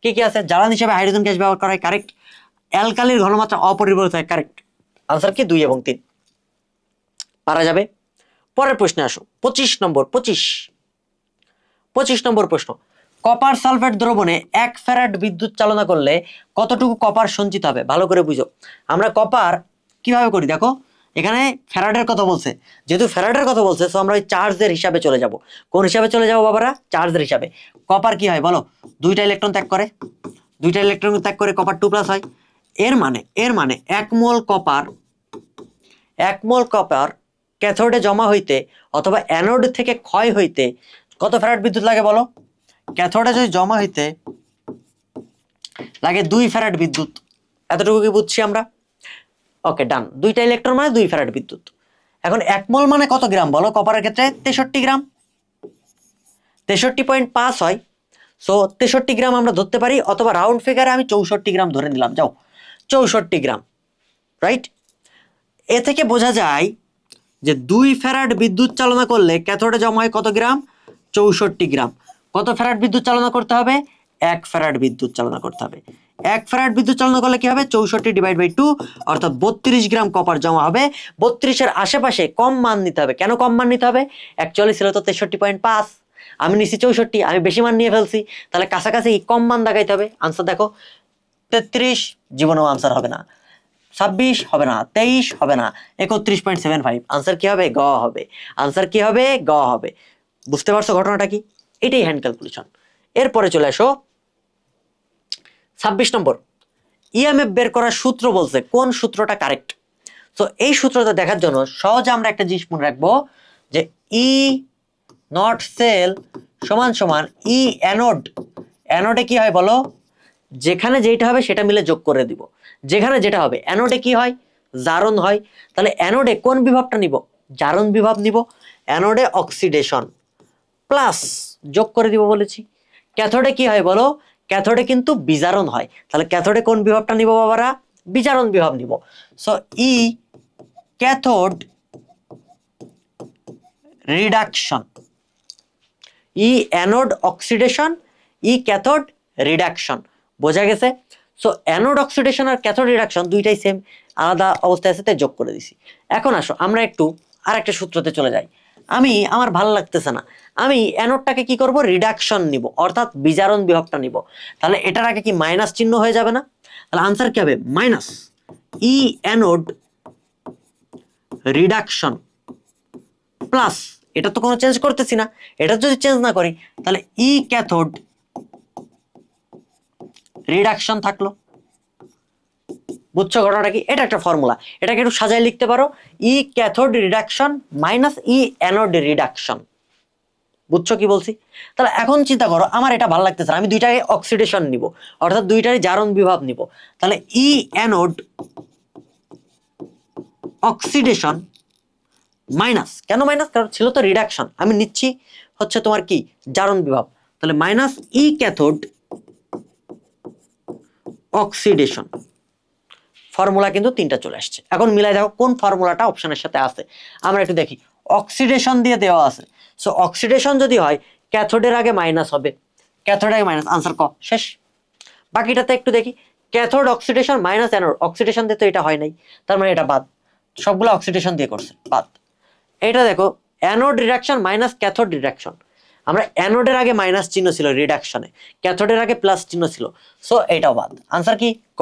কি কি আছে? জ্বালানি হিসেবে হাইড্রোজেন গ্যাস ব্যবহার করা হয়, কারেক্ট। অ্যালকালির ঘনমাত্রা অপরিবর্তিত হয়, কারেক্ট। আনসার কি? 2 এবং 3 পারা যাবে। পরের প্রশ্নে আসো 25 নম্বর। 25 নম্বর প্রশ্ন, কপার সালফেট দ্রবণে 1 ফ্যারাড বিদ্যুৎ চালনা করলে কতটুকু কপার সঞ্চিত হবে? ভালো করে বুঝো। আমরা কপার কিভাবে করি দেখো, এখানে ফ্যারাডের কথা বলছে, যেহেতু ফ্যারাডের কথা বলছে সো আমরা ওই চার্জের হিসাবে চলে যাব। কোন হিসাবে চলে যাব বাবারা? চার্জের হিসাবে। কপার কি হয় বলো? 2টা ইলেকট্রন ত্যাগ করে, 2টা ইলেকট্রন ত্যাগ করে কপার 2+ হয়। এর মানে 1 মোল কপার ক্যাথোডে জমা হইতে অথবা অ্যানোড থেকে ক্ষয় হইতে কত ফ্যারাড বিদ্যুৎ লাগে বলো? ক্যাথোডে যদি জমা হইতে লাগে 2 ফ্যারাড বিদ্যুৎ। এতটুকু কি বুঝছি আমরা? ওকে, ডান। 2টা ইলেকট্রন মানে 2 ফ্যারাড বিদ্যুৎ। এখন 1 মোল মানে কত গ্রাম বলো? কপারের ক্ষেত্রে 63 গ্রাম, 63.5 হয়। সো 63 গ্রাম আমরা ধরতে পারি, অথবা রাউন্ড ফিগারে আমি 64 গ্রাম ধরে নিলাম। যাও, 64 গ্রাম, রাইট। এ থেকে বোঝা যায় যে 2 ফ্যারাড বিদ্যুৎ চালনা করলে ক্যাথোডে জমা হয় কত গ্রাম? 64 গ্রাম। কত ফ্যারাড বিদ্যুৎ চালনা করতে হবে? 1 ফ্যারাড বিদ্যুৎ চালনা করতে হবে। 1 ফ্যারাড বিদ্যুৎ চালনা করলে কি হবে? 64/2, অর্থাৎ 32 গ্রাম কপার জমা হবে। 32-এর আশেপাশে কম মান নিতে হবে। কেন কম মান নিতে হবে? অ্যাকচুয়ালি ছিল তো 63.5, আমি নিছি 64, আমি বেশি মান নিয়ে ফেলছি, তাহলে কাছাকাছি কম মান দেখাইতে হবে। আনসার দেখো, 33 জীবনেও আনসার হবে না, 26 হবে না, 23 হবে না, 31.75। আনসার কি হবে? গ হবে। আনসার কি হবে? গ হবে। বুঝতে পারছো ঘটনাটা কি? এটাই হ্যান্ড ক্যালকুলেশন। এরপরে চলে আসো 26 নম্বর। ইএমএফ বের করার সূত্র বলছে, কোন সূত্রটা কারেক্ট? তো এই সূত্রটা দেখার জন্য সহজে আমরা একটা জিনিস মনে রাখবো, যে ই নট সেল সমান সমান ই অ্যানোড। অ্যানোডে কি হয় বলো? যেখানে যেটা হবে সেটা মিলে যোগ করে দিব। যেখানে যেটা হবে, অ্যানোডে কি হয়? জারণ হয়। তাহলে অ্যানোডে কোন বিভবটা নিব? জারণ বিভব নিব। অ্যানোডে অক্সিডেশন প্লাস যোগ করে দিব বলেছি। ক্যাথোডে কি হয় বলো? ক্যাথোডে কিন্তু বিজারণ হয়। তাহলে ক্যাথোডে কোন বিভবটা নিব বাবারা? বিজারণ বিভব নিব। সো ই ক্যাথোড রিডাকশন, ই অ্যানোড অক্সিডেশন, ই ক্যাথোড রিডাকশন। বোঝা গেছে? সো অ্যানোড অক্সিডেশন আর ক্যাথোড রিডাকশন দুইটাই সেম, আলাদা অবস্থায় আছে, তাই যোগ করে দিছি। এখন আসো আমরা একটু আরেকটা সূত্রতে চলে যাই। আমার ভালো লাগতেছে না, আমি অ্যানোডটাকে কি করব? রিডাকশন নিব, অর্থাৎ বিজারণ বিভবটা নিব। তাহলে এটার আগে কি মাইনাস চিহ্ন হয়ে যাবে না? তাহলে আনসার কি হবে? Minus E anode reduction plus, এটা তো কোনো চেঞ্জ করতেছি না, এটা যদি চেঞ্জ না করি তাহলে ই ক্যাথোড রিডাকশন থাকলো। বুঝছো ঘটনাটা কি? এটা একটা ফর্মুলা, এটাকে একটু সাজায় লিখতে পারো, ই cathode reduction minus E anode reduction. বুঝছো কি বলছি? তাহলে এখন চিন্তা করো, আমার এটা ভালো লাগতেছে না, আমি দুইটাকে অক্সিডেশন নিব, অর্থাৎ দুইটারই জারণ বিভব নিব। তাহলে ই অ্যানোড অক্সিডেশন মাইনাস, কেন মাইনাস? কারণ ছিল তো রিডাকশন, আমি নিচ্ছি হচ্ছে তোমার কি? জারণ বিভব। তাহলে minus E cathode oxidation. Formula কিন্তু 3টা চলে আসছে। এখন মিলাই দেখো কোন ফর্মুলাটা অপশনের সাথে আছে। আমরা একটু দেখি, অক্সিডেশন দিয়ে দেওয়া আছে। সো অক্সিডেশন যদি হয় ক্যাথোডের আগে মাইনাস হবে, ক্যাথোডের আগে মাইনাস, আনসার ক, শেষ। বাকিটাতে একটু দেখি, cathode oxidation minus anode, oxidation দিয়ে তো এটা হয় নাই, তার মানে এটা বাদ, সবগুলো অক্সিডেশন দিয়ে করছে, বাদ। এটা দেখো anode reduction minus cathode reduction, আমরা অ্যানোডের আগে মাইনাস চিহ্ন ছিল রিডাকশনে, ক্যাথোডের আগে প্লাস চিহ্ন ছিল, সো এটাও বাদ। আনসার কি ক।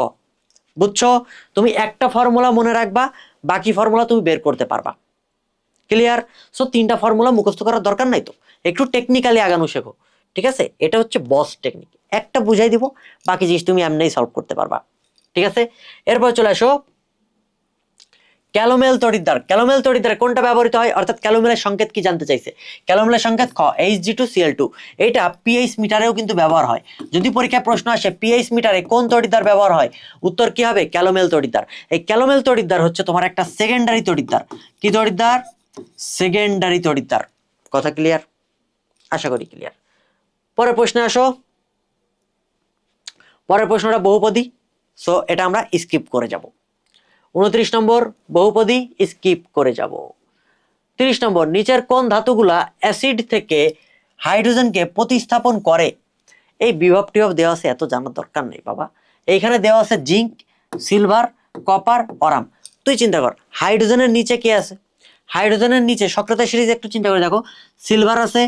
বুঝছো? তুমি একটা ফর্মুলা মনে রাখবা, বাকি ফর্মুলা তুমি বের করতে পারবা। ক্লিয়ার? সো 3টা ফর্মুলা মুখস্থ করার দরকার নাই তো, একটু টেকনিক্যালি আগানো শেখো, ঠিক আছে? এটা হচ্ছে বস টেকনিক, একটা বুঝাই দিব, বাকি জিনিস তুমি এমনিই সলভ করতে পারবা, ঠিক আছে? এরপর চলে আসো ক্যালোমেল তড়িৎদ্বার। ক্যালোমেল তড়িৎদ্বারে কোনটা ব্যবহৃত হয়, অর্থাৎ ক্যালোমেলের সংকেত কি জানতে চাইছে? ক্যালোমেলের সংকেত খ, Hg2Cl2। এটা পিএইচ মিটারেও কিন্তু ব্যবহার হয়। যদি পরীক্ষায় প্রশ্ন আসে পিএইচ মিটারে কোন তড়িৎদ্বার ব্যবহার হয়, উত্তর কি হবে? ক্যালোমেল তড়িৎদ্বার। এই ক্যালোমেল তড়িৎদ্বার হচ্ছে তোমার একটা সেকেন্ডারি তড়িৎদ্বার। কি তড়িৎদ্বার? সেকেন্ডারি তড়িৎদ্বার। কথা ক্লিয়ার? আশা করি ক্লিয়ার। পরের প্রশ্নে আসো। পরের প্রশ্নটা বহুপদী, সো এটা আমরা স্কিপ করে যাব। 29 নম্বর বহুপদী স্কিপ করে যাব। 30 নম্বর, নিচের কোন ধাতুগুলা অ্যাসিড থেকে হাইড্রোজেনকে প্রতিস্থাপন করে? এই বিভব টিভব দেওয়া আছে, এত জানার দরকার নেই বাবা। এইখানে দেওয়া আছে জিঙ্ক, সিলভার, কপার, অরাম। তুই চিন্তা কর হাইড্রোজেনের নিচে কে আছে? হাইড্রোজেনের নিচে সক্রেটিস সিরিজ একটু চিন্তা করে দেখো, সিলভার আছে,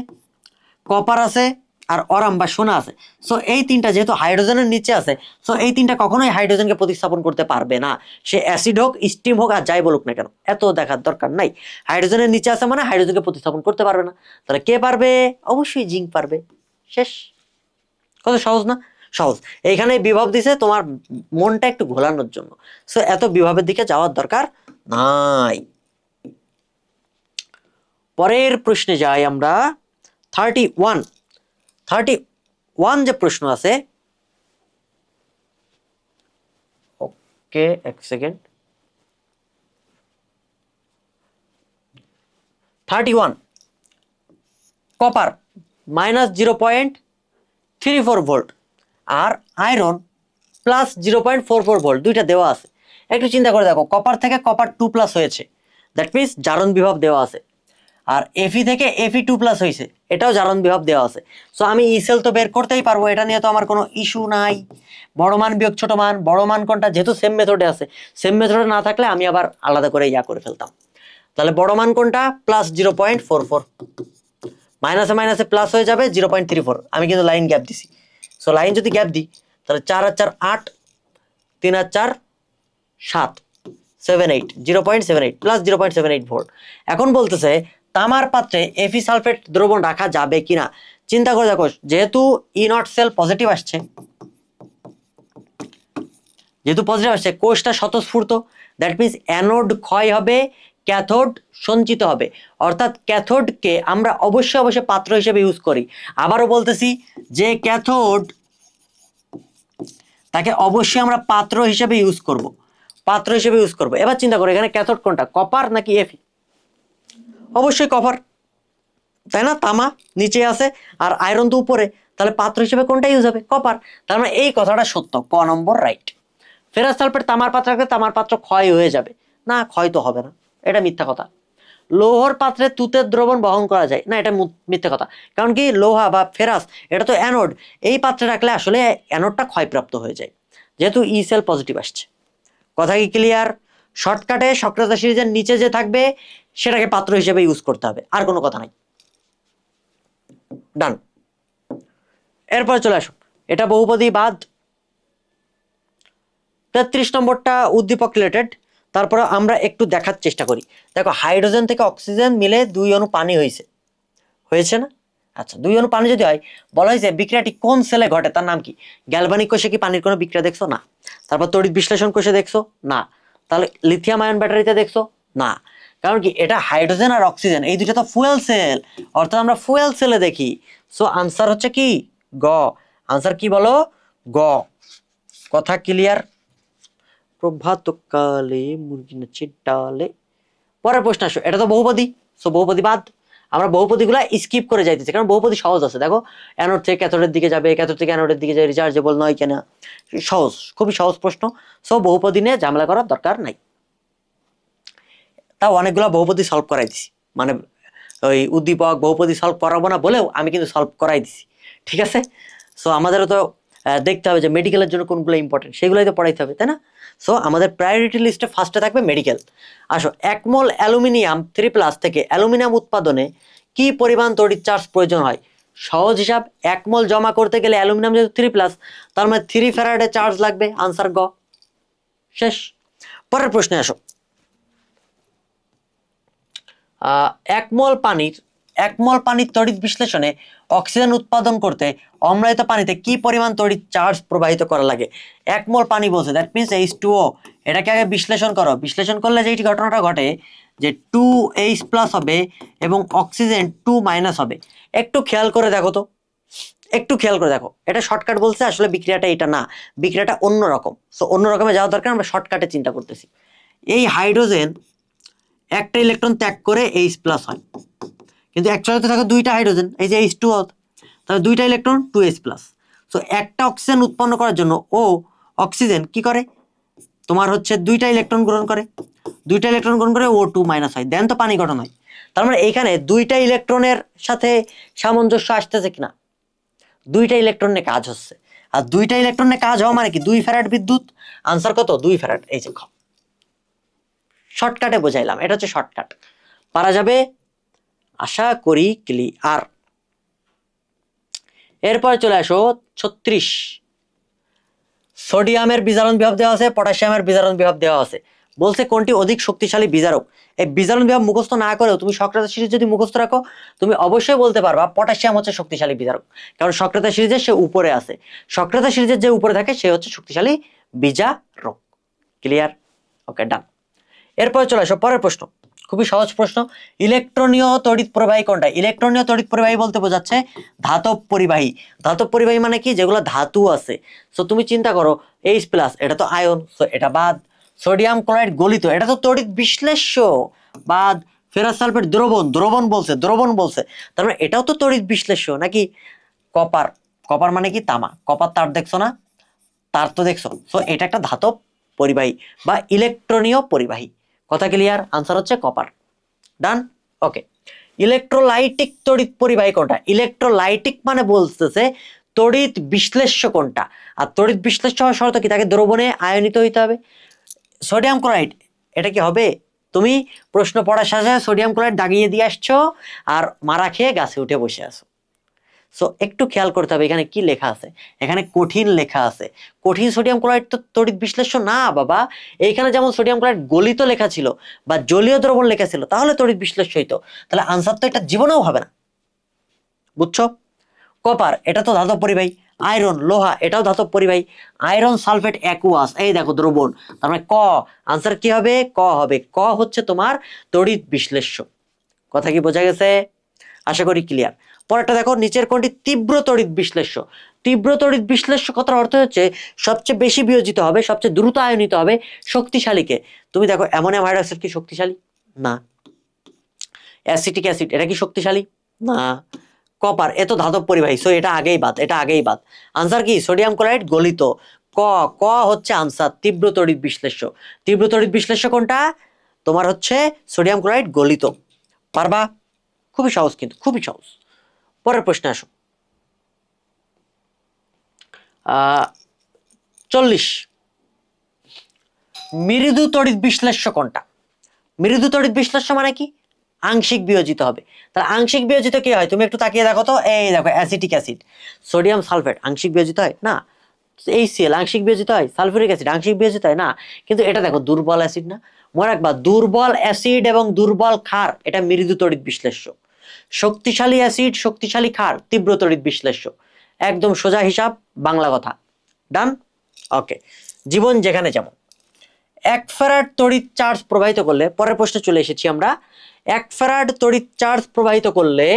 কপার আছে, আর অরাম বা সোনা আছে। সো এই 3টা যেহেতু হাইড্রোজেনের নিচে আছে, সো এই 3টা কখনোই হাইড্রোজেনকে প্রতিস্থাপন করতে পারবে না, সে অ্যাসিড হোক, স্টিম হোক, আর যাই বলুক না কেন, এত দেখার দরকার নাই। হাইড্রোজেনের নিচে আছে মানে হাইড্রোজেনকে প্রতিস্থাপন করতে পারবে না। তাহলে কে পারবে? অবশ্যই জিঙ্ক পারবে। শেষ। কত সহজ না? সহজ। এইখানে বিভব দিছে তোমার মনটা একটু ঘোলানোর জন্য, সো এত বিভবের দিকে যাওয়ার দরকার নাই। পরের প্রশ্নে যাই আমরা। 31 যে প্রশ্ন আছে, ওকে এক সেকেন্ড। 31 কপার -0.34 ভোল্ট আর আয়রন +0.44 ভোল্ট, দুইটা দেওয়া আছে। একটু চিন্তা করে দেখো, কপার থেকে কপার 2+ হয়েছে, দ্যাট মিনস জারণ বিভব দেওয়া আছে। আর এফি থেকে এফি 2+ হয়েছে, এটাও জারণ বিভব দেওয়া আছে। সো আমি ইসেল তো বের করতেই পারবো, এটা নিয়ে তো আমার কোনো ইস্যু নাই। বড় মান বিয়োগ ছোট মান, বড় মান কোনটা, যেহেতু সেম মেথডে আছে, সেম মেথডে না থাকলে আমি আবার আলাদা করে করে ফেলতাম। তাহলে বড় মান কোনটা? +0.44, মাইনাসে মাইনাসে প্লাস হয়ে যাবে 0.34। আমি কিন্তু লাইন গ্যাপ দিছি, সো লাইন যদি গ্যাপ দিই তাহলে 4 আর 4 8, 3 আর 4 7, 78, 0.78 +0.78 ভোল্ট। এখন বলতেছে তামার পাত্রে এফি সালফেট দ্রবণ রাখা যাবে কিনা। চিন্তা করে দেখো, যেহেতু ই নট সেল পজিটিভ আসছে, কোষটা স্বতঃস্ফূর্ত, দ্যাট মিনস অ্যানোড ক্ষয় হবে, ক্যাথোড সঞ্চিত হবে। অর্থাৎ ক্যাথোডকে আমরা অবশ্যই পাত্র হিসেবে ইউজ করি। আবারও বলতেছি যে ক্যাথোড তাকে অবশ্যই আমরা পাত্র হিসেবে ইউজ করব, এবার চিন্তা করো এখানে ক্যাথোড কোনটা, কপার নাকি এফি? অবশ্যই কপার, তাই না? তামা নিচে আছে আর আয়রন তো উপরে, তাহলে পাত্র হিসেবে কোনটা ইউজ হবে? কপার। তার মানে এই কথাটা সত্য, ক নম্বর রাইট। ফেরাস সালফেট তামার পাত্রে রাখলে তামার পাত্র ক্ষয় হয়ে যাবে না, ক্ষয় তো হবে না, এটা মিথ্যা কথা। লৌহর পাত্রে তুতের দ্রবণ বহন করা যায় না, এটা মিথ্যা কথা। কারণ কি, লোহা বা ফেরাস এটা তো অ্যানোড, এই পাত্রে রাখলে আসলে অ্যানোডটা ক্ষয়প্রাপ্ত হয়ে যায়, যেহেতু ই সেল পজিটিভ আসছে। কথা কি ক্লিয়ার? শর্টকাটে সক্রেটিস সিরিজের নিচে যে থাকবে সেটাকে পাত্র হিসেবে ইউজ করতে হবে, আর কোনো কথা নাই। ডান। এরপরে চলে আসো, এটা বহুপদী বাদ। 33 নম্বরটা উদ্দীপক রিলেটেড। তারপরে আমরা একটু দেখার চেষ্টা করি। দেখো হাইড্রোজেন থেকে অক্সিজেন মিলে 2 অণু পানি হয়েছে না? আচ্ছা, 2 অণু পানি যদি হয়, বলা হয়েছে বিক্রিয়াটি কোন সেলে ঘটে, তার নাম কি? গ্যালভানিক কোষে কি পানির কোনো বিক্রিয়া দেখছো? না। তারপর তড়িৎ বিশ্লেষণ কোষে দেখছো? না। তাহলে লিথিয়াম আয়ন ব্যাটারিতে দেখছো? না। কারণ কি, এটা হাইড্রোজেন আর অক্সিজেন এই দুটো তো ফুয়েল সেল, অর্থাৎ আমরা ফুয়েল সেলে দেখি। সো আনসার হচ্ছে কি গ। আনসার কি বলো? গ। কথা ক্লিয়ার? প্রভাতকালে মুরগি নাচে ডালে। পরের প্রশ্ন আসো, এটা তো বহুপদী, সো বহুপদী বাদ। আমরা বহুপদীগুলা স্কিপ করে যাইতেছি, কারণ বহুপদী সহজ আছে। দেখো অ্যানোড থেকে ক্যাথোডের দিকে যাবে, ক্যাথোড থেকে অ্যানোডের দিকে যাবে, রিচার্জেবল নয় কেন, সহজ, খুবই সহজ প্রশ্ন। সো বহুপদী নিয়ে ঝামেলা করার দরকার নাই। তাও অনেকগুলো বহুপদী সলভ করাই দিছি, মানে ওই উদ্দীপক বহুপদী সলভ করাবো না বলেও আমি কিন্তু সলভ করাই দিছি, ঠিক আছে? সো আমাদেরও তো দেখতে হবে যে মেডিকেলের জন্য কোনগুলো ইম্পর্টেন্ট, সেগুলোই তো পড়াইতে হবে, তাই না? সো আমাদের প্রায়োরিটি লিস্টে ফার্স্টে থাকবে মেডিকেল। আসো, 1 মোল অ্যালুমিনিয়াম 3+ থেকে অ্যালুমিনিয়াম উৎপাদনে কি পরিমাণ তড়িৎ চার্জ প্রয়োজন হয়? সহজ হিসাব, 1 মোল জমা করতে গেলে অ্যালুমিনিয়াম যেহেতু 3+, তার মানে 3 ফ্যারাডে চার্জ লাগবে, আনসার গ। শেষ। পরের প্রশ্নে আসো। 1 মোল পানির তড়িৎ বিশ্লেষণে অক্সিজেন উৎপাদন করতে অম্লায়িত পানিতে কি পরিমাণ তড়িৎ চার্জ প্রবাহিত করা লাগে? 1 মোল পানি বলছে, দ্যাট মিনস H2O। এটাকে আগে বিশ্লেষণ করো, বিশ্লেষণ করলে যেই ঘটনাটা ঘটে যে 2H+ হবে এবং অক্সিজেন 2- হবে। একটু খেয়াল করে দেখো তো, একটু খেয়াল করে দেখো, এটা শর্টকাট বলছে, আসলে বিক্রিয়াটা এটা না, বিক্রিয়াটা অন্যরকম। সো অন্য রকমে যাওয়া দরকার, আমরা শর্টকাটে চিন্তা করতেছি। এই হাইড্রোজেন একটা ইলেকট্রন ত্যাগ করে H+ হয়, কিন্তু অ্যাকচুয়ালি তো থাকে দুইটা হাইড্রোজেন, এই যে H2O, তাহলে দুইটা ইলেকট্রন 2H+। সো একটা অক্সিজেন উৎপন্ন করার জন্য ও অক্সিজেন কি করে, তোমার হচ্ছে দুইটা ইলেকট্রন গ্রহণ করে, O2- হয়, দেন তো পানি গঠন হয়। তার মানে এইখানে দুইটা ইলেকট্রনের সাথে সামঞ্জস্য আসতেছে কিনা, দুইটা ইলেকট্রনে কাজ হচ্ছে, আর দুইটা ইলেকট্রনে কাজ হওয়া মানে কি 2 ফ্যারাড বিদ্যুৎ। আনসার কত? 2 ফ্যারাড। এই যে শর্টকাটে বোঝাইলাম, এটা হচ্ছে শর্টকাট, পারা যাবে, আশা করি ক্লিয়ার। এরপর চলে আসো 36। সোডিয়ামের বিজারণ বিভব দেওয়া আছে, পটাশিয়ামের বিজারণ বিভব দেওয়া আছে। বলছে কোনটি অধিক শক্তিশালী বিজারক। এই বিজারণ বিভব মুখস্থ না করেও তুমি সক্রেটিস সিরিজ যদি মুখস্থ রাখো, তুমি অবশ্যই বলতে পারবা পটাশিয়াম হচ্ছে শক্তিশালী বিজারক, কারণ সক্রেটিস সিরিজে সে উপরে আছে, সক্রেটিস সিরিজের যে উপরে থাকে সে হচ্ছে শক্তিশালী বিজারক। ক্লিয়ার? ওকে, ডান। এরপর চলে আসো পরের প্রশ্ন, খুবই সহজ প্রশ্ন। ইলেকট্রনীয় তড়িৎ প্রবাহী কোনটা? ইলেকট্রনীয় তড়িৎ প্রবাহী বলতে বোঝাচ্ছে ধাতব পরিবাহী। ধাতব পরিবাহী মানে কি? যেগুলো ধাতু আছে। সো তুমি চিন্তা করো, H+, এটা তো আয়ন, সো এটা বাদ। সোডিয়াম ক্লোরাইড গলিত, এটা তো তড়িৎ বিশ্লেষ্য, বাদ। ফেরাস সালফেট দ্রবণ, দ্রবণ বলছে, তার মানে এটাও তো তড়িৎ বিশ্লেষ্য নাকি? কপার, কপার মানে কি? তামা। কপার তার দেখছো না? তার তো দেখছো। সো এটা একটা ধাতব পরিবাহী বা ইলেকট্রনীয় পরিবাহী। কথা ক্লিয়ার? আনসার হচ্ছে কপার। ডান। ওকে। ইলেকট্রোলাইটিক তড়িৎ পরিবাহী কোনটা? ইলেকট্রোলাইটিক মানে বলতেছে তড়িৎ বিশ্লেষ্য কোনটা, আর তড়িৎ বিশ্লেষ্য হওয়ার শর্ত কি? তাকে দ্রবণে আয়নিত হইতে হবে। সোডিয়াম ক্লোরাইড, এটা কি হবে? তুমি প্রশ্ন পড়ার সাথে সোডিয়াম ক্লোরাইড দাগিয়ে দিয়ে আসছো আর মারা খেয়ে গাছে উঠে বসে আছো। সো একটু খেয়াল করতে হবে এখানে কি লেখা আছে, এখানে কঠিন লেখা আছে। কঠিন সোডিয়াম ক্লোরাইড তো তড়িৎ বিশ্লেষ্য না বাবা। এইখানে যেমন সোডিয়াম ক্লোরাইড গলিত লেখা ছিল বা জলীয় দ্রবণ লেখা ছিল, তাহলে তড়িৎ বিশ্লেষ্য হইতো, তাহলে আনসার তো এটা জীবনেও হবে না। বুঝছো? কপার, এটা তো ধাতব পরিবাহী। আয়রন, লোহা, এটাও ধাতব পরিবাহী। আয়রন সালফেট অ্যাকুয়াস, এই দেখো দ্রবণ, তার মানে ক। আনসার কি হবে? ক হবে। ক হচ্ছে তোমার তড়িৎ বিশ্লেষ্য। কথা কি বোঝা গেছে? আশা করি ক্লিয়ার। পরেরটা দেখো, নিচের কোনটি তীব্র তড়িৎ বিশ্লেষ্য? তীব্র তড়িৎ বিশ্লেষ্য কথার অর্থ হচ্ছে সবচেয়ে বেশি বিয়োজিত হবে, সবচেয়ে দ্রুত আয়নিত হবে, শক্তিশালীকে। তুমি দেখো অ্যামোনিয়াম হাইড্রোক্সাইড কি শক্তিশালী? না। অ্যাসিটিক অ্যাসিড, এটা কি শক্তিশালী? না। কপার, এ তো ধাতব পরিবাহী, সো এটা আগেই বাদ, এটা আগেই বাদ। আনসার কি? সোডিয়াম ক্লোরাইড গলিত। ক, ক হচ্ছে আনসার, তীব্র তড়িৎ বিশ্লেষ্য। তীব্র তড়িৎ বিশ্লেষ্য কোনটা? তোমার হচ্ছে সোডিয়াম ক্লোরাইড গলিত। পারবা? খুবই সহজ, কিন্তু খুবই সহজ। পরের প্রশ্নে আসো। 40। মৃদু তড়িৎ বিশ্লেষ্য কোনটা? মৃদু তড়িৎ বিশ্লেষ্য মানে কি? আংশিক বিয়োজিত হবে। তাহলে আংশিক বিয়োজিত কি হয়? তুমি একটু তাকিয়ে দেখো তো, এই দেখো অ্যাসিটিক অ্যাসিড, সোডিয়াম সালফেট আংশিক বিয়োজিত হয় না? HCl আংশিক বিয়োজিত হয়? সালফিউরিক অ্যাসিড আংশিক বিয়োজিত হয় না? কিন্তু এটা দেখো দুর্বল অ্যাসিড না? মনে রাখবা, দুর্বল অ্যাসিড এবং দুর্বল ক্ষার এটা মৃদু তড়িৎ বিশ্লেষ্য। শক্তিশালী অ্যাসিড, শক্তিশালী ক্ষার তীব্র তড়িৎ বিশ্লেষ্য। একদম সোজা হিসাব, বাংলা কথা। ডান। ওকে। জীবন যেখানে যেমন। 1 ফ্যারাড তড়িৎ চার্জ প্রবাহিত করলে, পরের প্রশ্নে চলে এসেছি আমরা। 1 ফ্যারাড তড়িৎ চার্জ প্রবাহিত করলে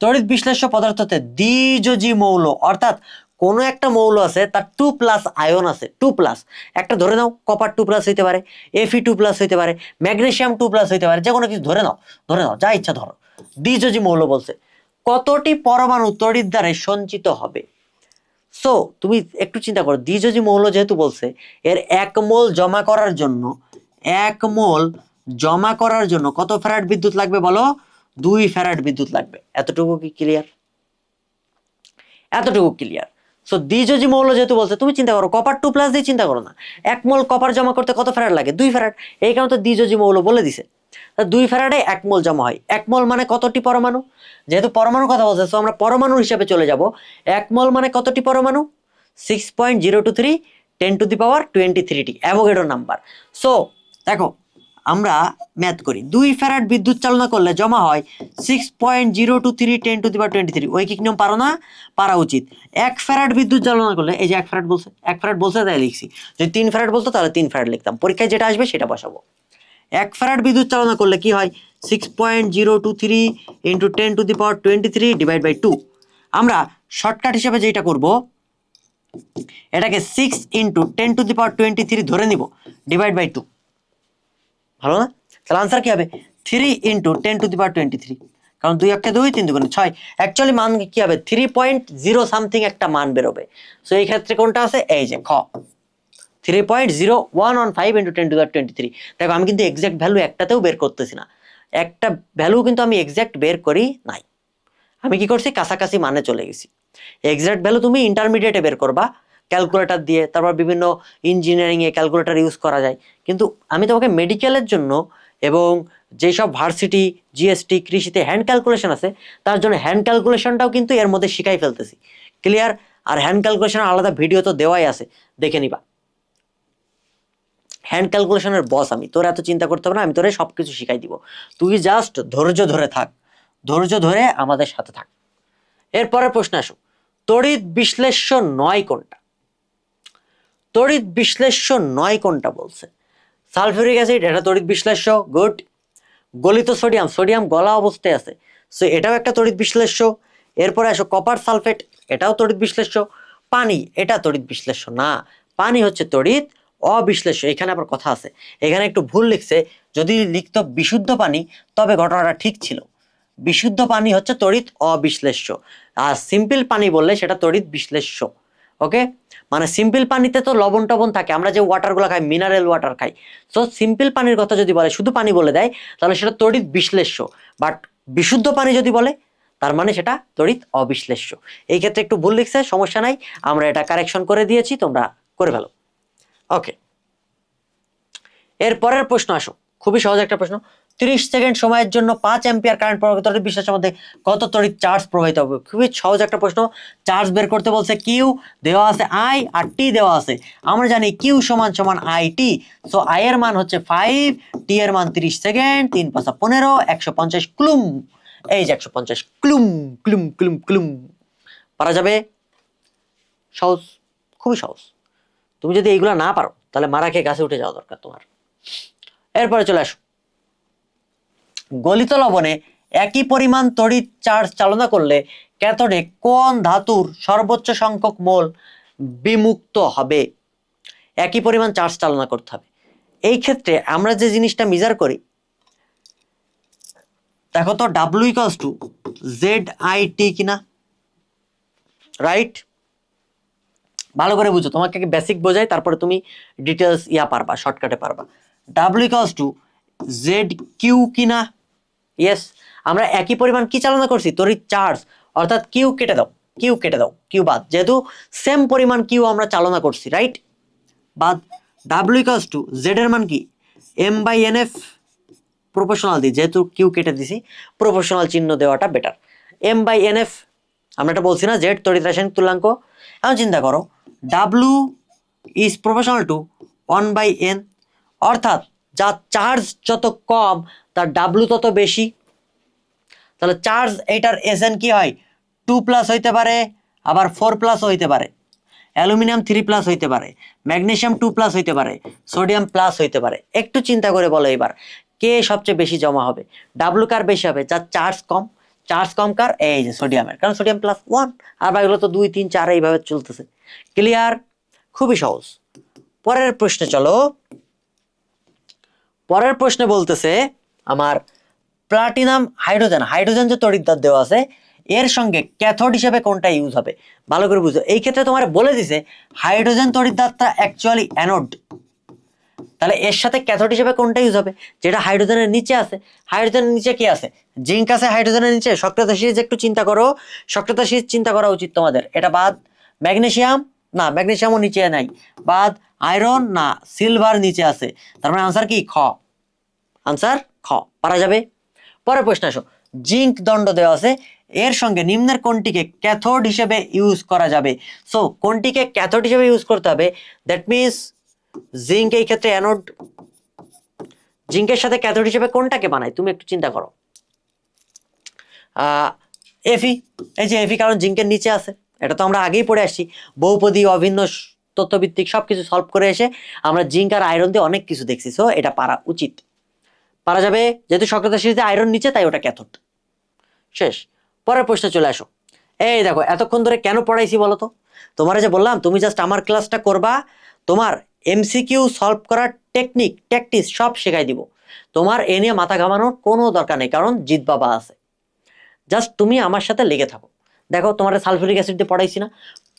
তড়িৎ বিশ্লেষ্য পদার্থতে দ্বিযোজী মৌল, অর্থাৎ কোন একটা মৌল আছে তার 2+ আয়ন আছে, 2+। একটা ধরে নাও কপার 2+ হইতে পারে, Fe2+ হইতে পারে, ম্যাগনেসিয়াম 2+ হইতে পারে, যে কোনো কিছু ধরে নাও, ধরে নাও, যা ইচ্ছা ধরো। দ্বিযোজী মৌল বলছে কতটি পরমাণু তড়িৎ দ্বারে সঞ্চিত হবে? সো তুমি একটু চিন্তা করো, দ্বিযোজী মৌল যেহেতু বলছে, এর 1 মোল জমা করার জন্য, 1 মোল জমা করার জন্য কত ফ্যারাড বিদ্যুৎ লাগবে বলো? 2 ফ্যারাড বিদ্যুৎ লাগবে। এতটুকু কি ক্লিয়ার? এতটুকু ক্লিয়ার। সো দ্বিযোজী মৌল যেহেতু বলছে, তুমি চিন্তা করো কপার 2+ দিয়ে চিন্তা করো না, 1 মোল কপার জমা করতে কত ফ্যারাড লাগে? 2 ফ্যারাড। এই কারণে তো দ্বিযোজী মৌল বলে দিছে। 2 ফ্যারাডে 1 মোল জমা হয়। 1 মোল মানে কতটি পরমাণু? যেহেতু পরমাণুর কথা বলছে, সো আমরা পরমাণুর হিসাবে চলে যাব। 1 মোল মানে কতটি পরমাণু? 6.023 10⁻23টি অ্যাভোগাড্রো নাম্বার। সো দেখো আমরা ম্যাথ করি, 2 ফ্যারাড বিদ্যুৎ চালনা করলে জমা হয় 6.023 10⁻23। ঐকিক নিয়ম পারো না? পারা উচিত। 1 ফ্যারাড বিদ্যুৎ চালনা করলে, এই যে 1 ফ্যারাড বলছে, 1 ফ্যারাড বলছে তাই লিখছি। যদি 3 ফ্যারাড বলতো তাহলে 3 ফ্যারাড লিখতাম, পরীক্ষায় যেটা আসবে সেটা বসাবো। 1 ফ্যারাড বিদ্যুৎ চালনা করলে কি হয়? 6.023 × 10⁻23 / 2। আমরা শর্টকাট হিসেবে যেটা করব, এটাকে 6 × 10⁻23 ধরে নিব, /2। ভালো না? তাহলে আনসার কি হবে? 3 × 10⁻23, কারণ 2 1 2, 3 2 6। অ্যাকচুয়ালি মান কি হবে? 3.0 সামথিং একটা মান বেরোবে। সো এই ক্ষেত্রে কোনটা আছে? এই যে খ, 3.0115 × 10⁻23। দেখো আমি কিন্তু এক্সাক্ট ভ্যালু একটাতেও বের করতেছি না, একটা ভ্যালু কিন্তু আমি এক্সাক্ট বের করি নাই। আমি কি করছি? কাছাকাছি মানে চলে গেছি। এক্সাক্ট ভ্যালু তুমি ইন্টারমিডিয়েটে বের করবা ক্যালকুলেটর দিয়ে, তারপর বিভিন্ন ইঞ্জিনিয়ারিংয়ে ক্যালকুলেটর ইউজ করা যায়। কিন্তু আমি তোমাকে মেডিকেলের জন্য এবং যেসব ভার্সিটি, জিএসটি, কৃষিতে হ্যান্ড ক্যালকুলেশন আছে, তার জন্য হ্যান্ড ক্যালকুলেশনটাও কিন্তু এর মধ্যে শিখাই ফেলতেছি। ক্লিয়ার? আর হ্যান্ড ক্যালকুলেশনের আলাদা ভিডিও তো দেওয়াই আছে, দেখে নিবা। হ্যান্ড ক্যালকুলেশনের বস আমি, তোর এত চিন্তা করতে হবে না, আমি তোরে সবকিছু শিখাই দিব। তুই জাস্ট ধৈর্য ধরে থাক, ধৈর্য ধরে আমাদের সাথে থাক। এরপরের প্রশ্ন আসো, তড়িৎ বিশ্লেষ্য নয় কোনটা? তড়িৎ বিশ্লেষ্য নয় কোনটা বলছে? সালফিউরিক অ্যাসিড, এটা তড়িৎ বিশ্লেষ্য, গুড। গলিত সোডিয়াম, সোডিয়াম গলা অবস্থায় আছে, সো এটাও একটা তড়িৎ বিশ্লেষ্য। এরপরে আসো কপার সালফেট, এটাও তড়িৎ বিশ্লেষ্য। পানি, এটা তড়িৎ বিশ্লেষ্য না, পানি হচ্ছে তড়িৎ অবিশ্লেষ্য। এখানে আবার কথা আছে, এখানে একটু ভুল লিখছে। যদি লিখতো বিশুদ্ধ পানি তবে ঘটনাটা ঠিক ছিল। বিশুদ্ধ পানি হচ্ছে তড়িৎ অবিশ্লেষ্য, আর সিম্পল পানি বললে সেটা তড়িৎ বিশ্লেষ্য। ওকে, মানে সিম্পল পানিতে তো লবণ টবণ থাকে, আমরা যে ওয়াটারগুলো খাই মিনারেল ওয়াটার খাই। সো সিম্পল পানির কথা যদি বলে, শুধু পানি বলে দেয়, তাহলে সেটা তড়িৎ বিশ্লেষ্য। বাট বিশুদ্ধ পানি যদি বলে, তার মানে সেটা তড়িৎ অবিশ্লেষ্য। এই ক্ষেত্রে একটু ভুল লিখছে, সমস্যা নাই, আমরা এটা কারেকশন করে দিয়েছি, তোমরা করে ফেলো। ওকে, এর পরের প্রশ্ন আসো, খুবই সহজ একটা প্রশ্ন। 30 সেকেন্ড সময়ের জন্য 5 অ্যাম্পিয়ার কারেন্ট প্রবাহিত তড়িৎ বিশ্লেষ্যের মধ্যে কত তড়িৎ চার্জ প্রবাহিত হবে? খুবই সহজ একটা প্রশ্ন। চার্জ বের করতে বলছে, কিউ দেওয়া আছে আই আর টি দেওয়া আছে। আমরা জানি কিউ সমান সমান আই টি। সো আই এর মান হচ্ছে 5, টি এর মান 30 সেকেন্ড, 3 × 5 = 15, 150 কুলুম। এই যে 150 কুলুম কুলুম কুলুম কুলুম। পারা যাবে? সহজ, খুবই সহজ। তুমি যদি এইগুলা না পারো তাহলে মারা খেয়ে গাছে উঠে যাওয়া দরকার তোমার। এরপরে চলে আসো, গলিত লবণে একই পরিমাণ তড়িৎ চার্জ চালনা করলে ক্যাথোডে কোন ধাতুর সর্বোচ্চ সংখ্যক মোল বিমুক্ত হবে? একই পরিমাণ চার্জ চালনা করতে হবে। এই ক্ষেত্রে আমরা যে জিনিসটা মেজার করি, দেখো তো W = ZIT কিনা, রাইট? ভালো করে বুঝো, তোমাকে বেসিক বোঝাই, তারপরে তুমি ডিটেলস পারবা, শর্টকাটে পারবা। W = ZQ কিনা? ইয়েস, আমরা একই পরিমাণ কি চালনা করছি? তড়িৎ চার্জ, অর্থাৎ কিউ কেটে দাও, কিউ কেটে দাও, কিউ বাদ, যেহেতু সেম পরিমাণ কিউ আমরা চালনা করছি, রাইট? বাদ। W = Z এর মান কি? M/NF, প্রপোর্শনাল দিই, যেহেতু কিউ কেটে দিছি, প্রপোর্শনাল চিহ্ন দেওয়াটা বেটার। M/NF, আমরা এটা বলছি না, Z তড়িৎ রাসায়নিক তুল্যাঙ্ক। এখন চিন্তা করো, W is proportional to 1/N, অর্থাৎ যার চার্জ যত কম তার W তত বেশি। তাহলে চার্জ এটার SN কি হয়? 2+ হইতে পারে, আবার 4+ হইতে পারে, অ্যালুমিনিয়াম 3+ হইতে পারে, ম্যাগনেসিয়াম 2+ হইতে পারে, সোডিয়াম প্লাস হইতে পারে। একটু চিন্তা করে বলো এবার, কে সবচেয়ে বেশি জমা হবে? W কার বেশি হবে? যার চার্জ কম। চার্জ কম কার? এই যে সোডিয়ামের, কারণ সোডিয়াম +1, আর বাকিগুলো তো 2 3 4 এইভাবে চলতেছে। ক্লিয়ার? খুবই সহজ। পরের প্রশ্নে চলো। পরের প্রশ্নে বলতেছে আমার প্লাটিনাম হাইড্রোজেন, হাইড্রোজেন যে তড়িৎদ্বার দেওয়া আছে, এর সঙ্গে ক্যাথোড হিসেবে কোনটা ইউজ হবে? ভালো করে বুঝো। এই ক্ষেত্রে তোমার বলে দিছে হাইড্রোজেন তড়িৎদ্বারটা অ্যাকচুয়ালি অ্যানোড, তাহলে এর সাথে ক্যাথোড হিসেবে কোনটা ইউজ হবে? যেটা হাইড্রোজেনের নিচে আছে। হাইড্রোজেনের নিচে কি আছে? জিঙ্ক আছে হাইড্রোজেনের নিচে। সক্রিয়তা সিরিজ একটু চিন্তা করো, সক্রিয়তা সিরিজ চিন্তা করা উচিত তোমাদের। এটা বাদ, ম্যাগনেসিয়াম না, ম্যাগনেসিয়ামও নিচে নাই, বাদ। আয়রন না, সিলভার নিচে আছে, তার মানে আনসার কি খ, আনসার খ, পারা যাবে। পরের প্রশ্ন আসো, জিঙ্ক দণ্ড দেওয়া আছে, এর সঙ্গে নিম্নের কোনটিকে ক্যাথোড হিসেবে ইউজ করা যাবে? সো কোনটিকে ক্যাথোড হিসেবে ইউজ করতে হবে, দ্যাট মিনস জিঙ্ক এই ক্ষেত্রে অ্যানোড, জিঙ্কের সাথে ক্যাথোড হিসেবে কোনটাকে বানায় তুমি একটু চিন্তা করো। এফি, এই যে এফি, কারণ জিঙ্কের নিচে আছে, এটা তো আমরা আগেই পড়ে আসছি, বহুপদী, অভিন্ন, তথ্যভিত্তিক সবকিছু সলভ করে এসে আমরা জিঙ্ক আর আয়রন দিয়ে অনেক কিছু দেখছি, সো এটা পারা উচিত, পারা যাবে, যেহেতু সক্রেতিস সিরিজে আয়রন নিচে তাই ওটা ক্যাথোড। শেষ। পরের প্রশ্নে চলে আসো। এই দেখো এতক্ষণ ধরে কেন পড়াইছি বলো তো, তোমার যে বললাম তুমি জাস্ট আমার ক্লাসটা করবা, তোমার এমসিকিউ সলভ করার টেকনিক ট্যাকটিস সব শেখাই দিব, তোমার এ নিয়ে মাথা ঘামানোর কোনো দরকার নেই, কারণ জিত বাবা আছে, জাস্ট তুমি আমার সাথে লেগে থাকো। দেখো তোমার সালফিউরিক অ্যাসিড দিয়ে পড়াইছি না,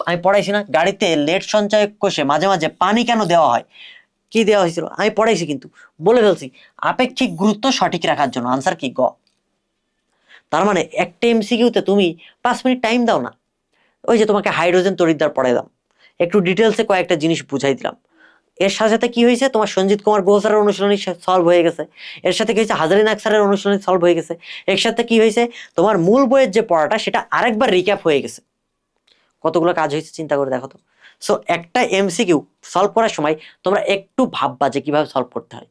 আমি পড়াইছি না গাড়িতে লেড সঞ্চয় কোষে মাঝে মাঝে পানি কেন দেওয়া হয়, কি দেওয়া হয়েছিল আমি পড়াইছি, কিন্তু বলে ফেলছি আপেক্ষিক গুরুত্ব সঠিক রাখার জন্য, আনসার কি গ। তার মানে একটা এমসিকিউতে তুমি 5 মিনিট টাইম দাও না, ওই যে তোমাকে হাইড্রোজেন তড়িৎদ্বার পড়াইলাম, একটু ডিটেলসে কয়েকটা জিনিস বুঝাই দিলাম, এর সাথে সাথে কি হয়েছে, তোমার সঞ্জিত কুমার গুহ স্যারের অনুশীলনী সলভ হয়ে গেছে, এর সাথে কি হয়েছে হাজারি নাগ স্যারের অনুশীলনী সলভ হয়ে গেছে, এর সাথে কি হয়েছে তোমার মূল বইয়ের যে পড়াটা সেটা আরেকবার রিক্যাপ হয়ে গেছে, কতগুলো কাজ হয়েছে চিন্তা করে দেখো তো। সো একটা এমসিকিউ সলভ করার সময় তোমরা একটু ভাববা যে কিভাবে সলভ করতে হয়।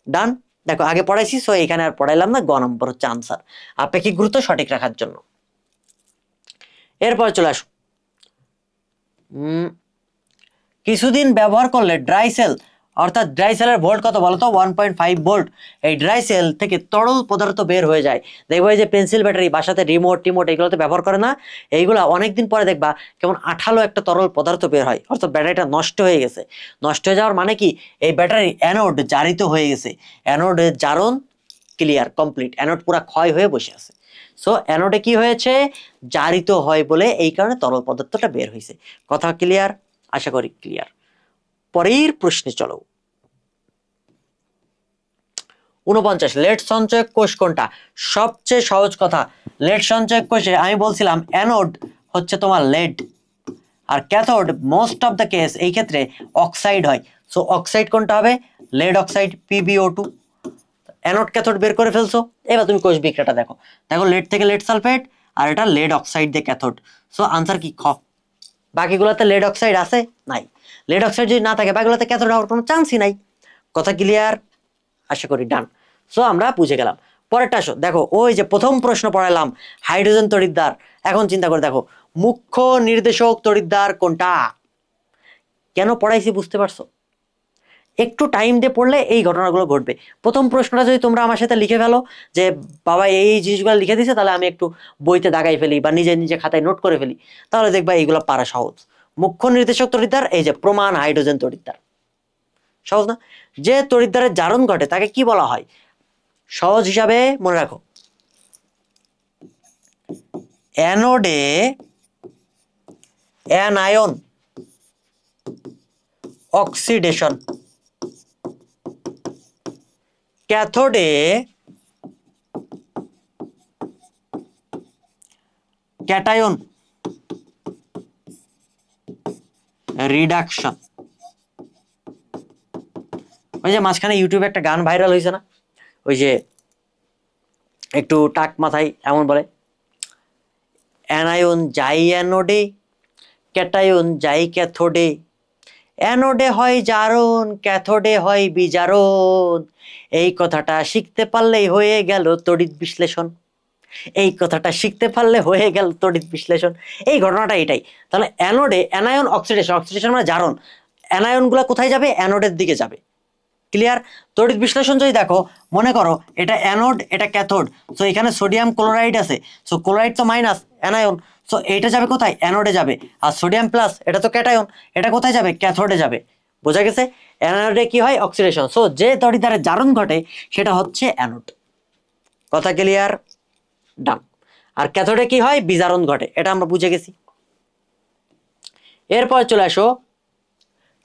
ডান। দেখো আগে পড়াইছি, সো এখানে আর পড়াইলাম না, গ নম্বর হচ্ছে আনসার, আপেক্ষিক গুরুত্ব সঠিক রাখার জন্য। এরপর চলে আসো, কিছুদিন ব্যবহার করলে ড্রাই সেল, অর্থাৎ ড্রাই সেলের ভোল্ট কত বলতো, 1.5 ভোল্ট, এই ড্রাই সেল থেকে তরল পদার্থ বের হয়ে যায়, দেখবো এই যে পেন্সিল ব্যাটারি বাসাতে রিমোট টিমোট এগুলোতে ব্যবহার করে না, এইগুলা অনেকদিন পরে দেখবা কেমন আঠালো একটা তরল পদার্থ বের হয়, অর্থাৎ ব্যাটারিটা নষ্ট হয়ে গেছে, নষ্ট হয়ে যাওয়ার মানে কি, এই ব্যাটারি অ্যানোড জারিত হয়ে গেছে, অ্যানোডের জারণ ক্লিয়ার কমপ্লিট, অ্যানোড পুরা ক্ষয় হয়ে বসে আছে, সো অ্যানোডে কি হয়েছে, জারিত হয় বলে এই কারণে তরল পদার্থটা বের হয়েছে, কথা ক্লিয়ার, আশা করি ক্লিয়ার। পরের প্রশ্নে চলো, 49, লেড সঞ্চয়ক কোষ কোনটা, সবচেয়ে সহজ কথা, লেড সঞ্চয়ক কোষে আমি বলছিলাম অ্যানোড হচ্ছে তোমার লেড, আর cathode most of the case এই ক্ষেত্রে অক্সাইড হয়, সো অক্সাইড কোনটা হবে, lead oxide PbO2, anode cathode বের করে ফেলছো, এবার তুমি কোষ বিক্রিয়াটা দেখো, দেখো লেড থেকে লেড সালফেট, আর এটা লেড অক্সাইড দিয়ে ক্যাথোড, সো আনসার কি খ। বাকিগুলোতে লেড অক্সাইড আছে নাই, লেড অক্সাইড যদি না থাকে বাকিগুলোতে ক্যাথোড হওয়ার কোনো চান্সই নাই, কথা ক্লিয়ার, আশা করি ডান। সো আমরা বুঝে গেলাম। পরেরটা আসো, দেখো ওই যে প্রথম প্রশ্ন পড়ালাম হাইড্রোজেন তড়িৎদ্বার, এখন চিন্তা করে দেখো মুখ্য নির্দেশক তড়িৎদ্বার কোনটা, কেন পড়াইছি বুঝতে পারছো, একটু টাইম দিয়ে পড়লে এই ঘটনাগুলো ঘটবে। প্রথম প্রশ্নটা যদি তোমরা আমার সাথে লিখে ফেলো যে বাবা এই জিনিসগুলো লিখে দিছে, তাহলে আমি একটু বইতে দাগাই ফেলি বা নিজে নিজে খাতায় নোট করে ফেলি, তাহলে দেখবা এইগুলো পারা সহজ। মুখ্য নির্দেশক তড়িৎদ্বার, এই যে প্রমাণ হাইড্রোজেন তড়িৎদ্বার, সহজ না? যে তড়িৎদ্বারের জারণ ঘটে তাকে কি বলা হয়, সহজ হিসাবে মনে রাখো, অ্যানোডে অ্যানায়ন অক্সিডেশন, ক্যাথোডে ক্যাটায়ন রিডাকশন। ওই যে মাঝখানে ইউটিউবে একটা গান ভাইরাল হয়েছে না, ওই যে একটু টাক মাথায় এমন বলে, অ্যানায়ন যাই অ্যানোডে, ক্যাটায়ন যাই ক্যাথোডে, অ্যানোডে হয় জারণ, ক্যাথোডে হয় বিজারণ, এই কথাটা শিখতে পারলেই হয়ে গেল তড়িৎ বিশ্লেষণ, এই কথাটা শিখতে পারলে হয়ে গেল তড়িৎ বিশ্লেষণ, এই ঘটনাটা এটাই। তাহলে অ্যানোডে অ্যানায়ন অক্সিডেশন, অক্সিডেশন মানে জারণ, অ্যানায়নগুলো কোথায় যাবে, অ্যানোডের দিকে যাবে, ক্লিয়ার। তড়িৎ বিশ্লেষণ যদি দেখো, মনে করো এটা অ্যানোড এটা ক্যাথোড, সো এখানে সোডিয়াম ক্লোরাইড আছে, সো ক্লোরাইড তো মাইনাস অ্যানায়ন, সো এটা যাবে কোথায়, অ্যানোডে যাবে, আর সোডিয়াম প্লাস এটা তো ক্যাটায়ন, এটা কোথায় যাবে, ক্যাথোডে যাবে, বোঝা গেছে। অ্যানোডে কি হয়, অক্সিডেশন, সো যে তড়িৎদ্বারের জারণ ঘটে সেটা হচ্ছে অ্যানোড, কথা ক্লিয়ার, ডান। আর ক্যাথোডে কি হয়, বিজারণ ঘটে, এটা আমরা বুঝে গেছি। এরপর চলে আসো,